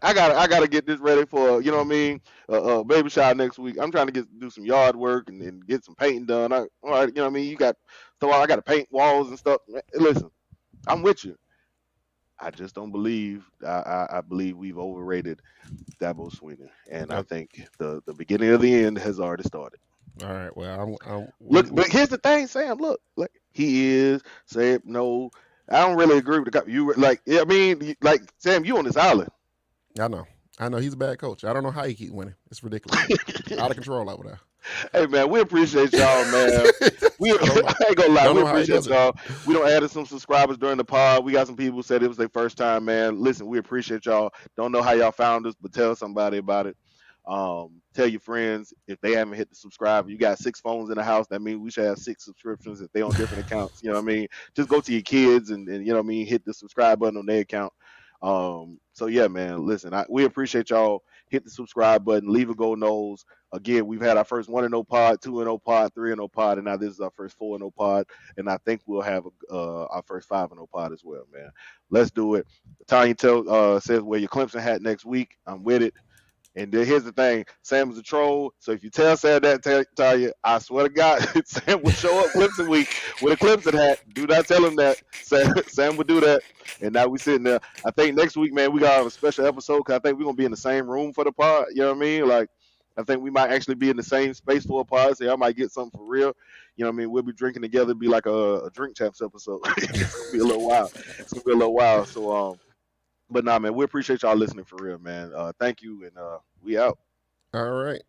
A: I gotta get this ready for, you know what I mean. Baby shower next week. I'm trying to do some yard work and get some painting done. All right, you know what I mean. So I got to paint walls and stuff. Listen, I'm with you. I just don't believe. I believe we've overrated Dabo Sweeney, and I
B: Uh,
A: think the beginning of the end has already started.
B: all right. Well,
A: Look, but here's the thing, Sam. Look, like he is. Say no. I don't really agree with the guy. You like, yeah, I mean, like Sam, you on this island.
B: I know. I know he's a bad coach. I don't know how he keep winning. It's ridiculous. Out of control over there.
A: Hey man, we appreciate y'all, man. We
B: I don't know.
A: I ain't gonna lie,
B: Don't
A: we
B: know how he
A: appreciate
B: does it.
A: y'all. We don't added some subscribers during the pod. We got some people who said it was their first time, man. Listen, we appreciate y'all. Don't know how y'all found us, but tell somebody about it. Tell your friends if they haven't hit the subscribe. You got 6 phones in the house. That means we should have 6 subscriptions if they on different accounts. You know what I mean? Just go to your kids and you know what I mean. Hit the subscribe button on their account. So yeah, man. Listen, we appreciate y'all. Hit the subscribe button. Leave a go nose. Again, we've had our first 1-0 pod, 2-0 pod, 3-0 pod, and now this is our first 4-0 pod. And I think we'll have our first 5-0 pod as well, man. Let's do it. Tanya says, wear your Clemson hat next week. I'm with it. And then here's the thing, Sam is a troll. So if you tell Sam that, tell you, I swear to God, Sam will show up Clemson week with a Clemson hat. Do not tell him that. Sam would do that. And now we sitting there. I think next week, man, we got a special episode because I think we're gonna be in the same room for the pod. You know what I mean? Like, I think we might actually be in the same space for a pod. So I might get something for real. You know what I mean? We'll be drinking together. Be like a drink champs episode. It's gonna be a little wild. It's gonna be a little wild. So but nah, man, we appreciate y'all listening for real, man. Thank you, and we out.
B: All right.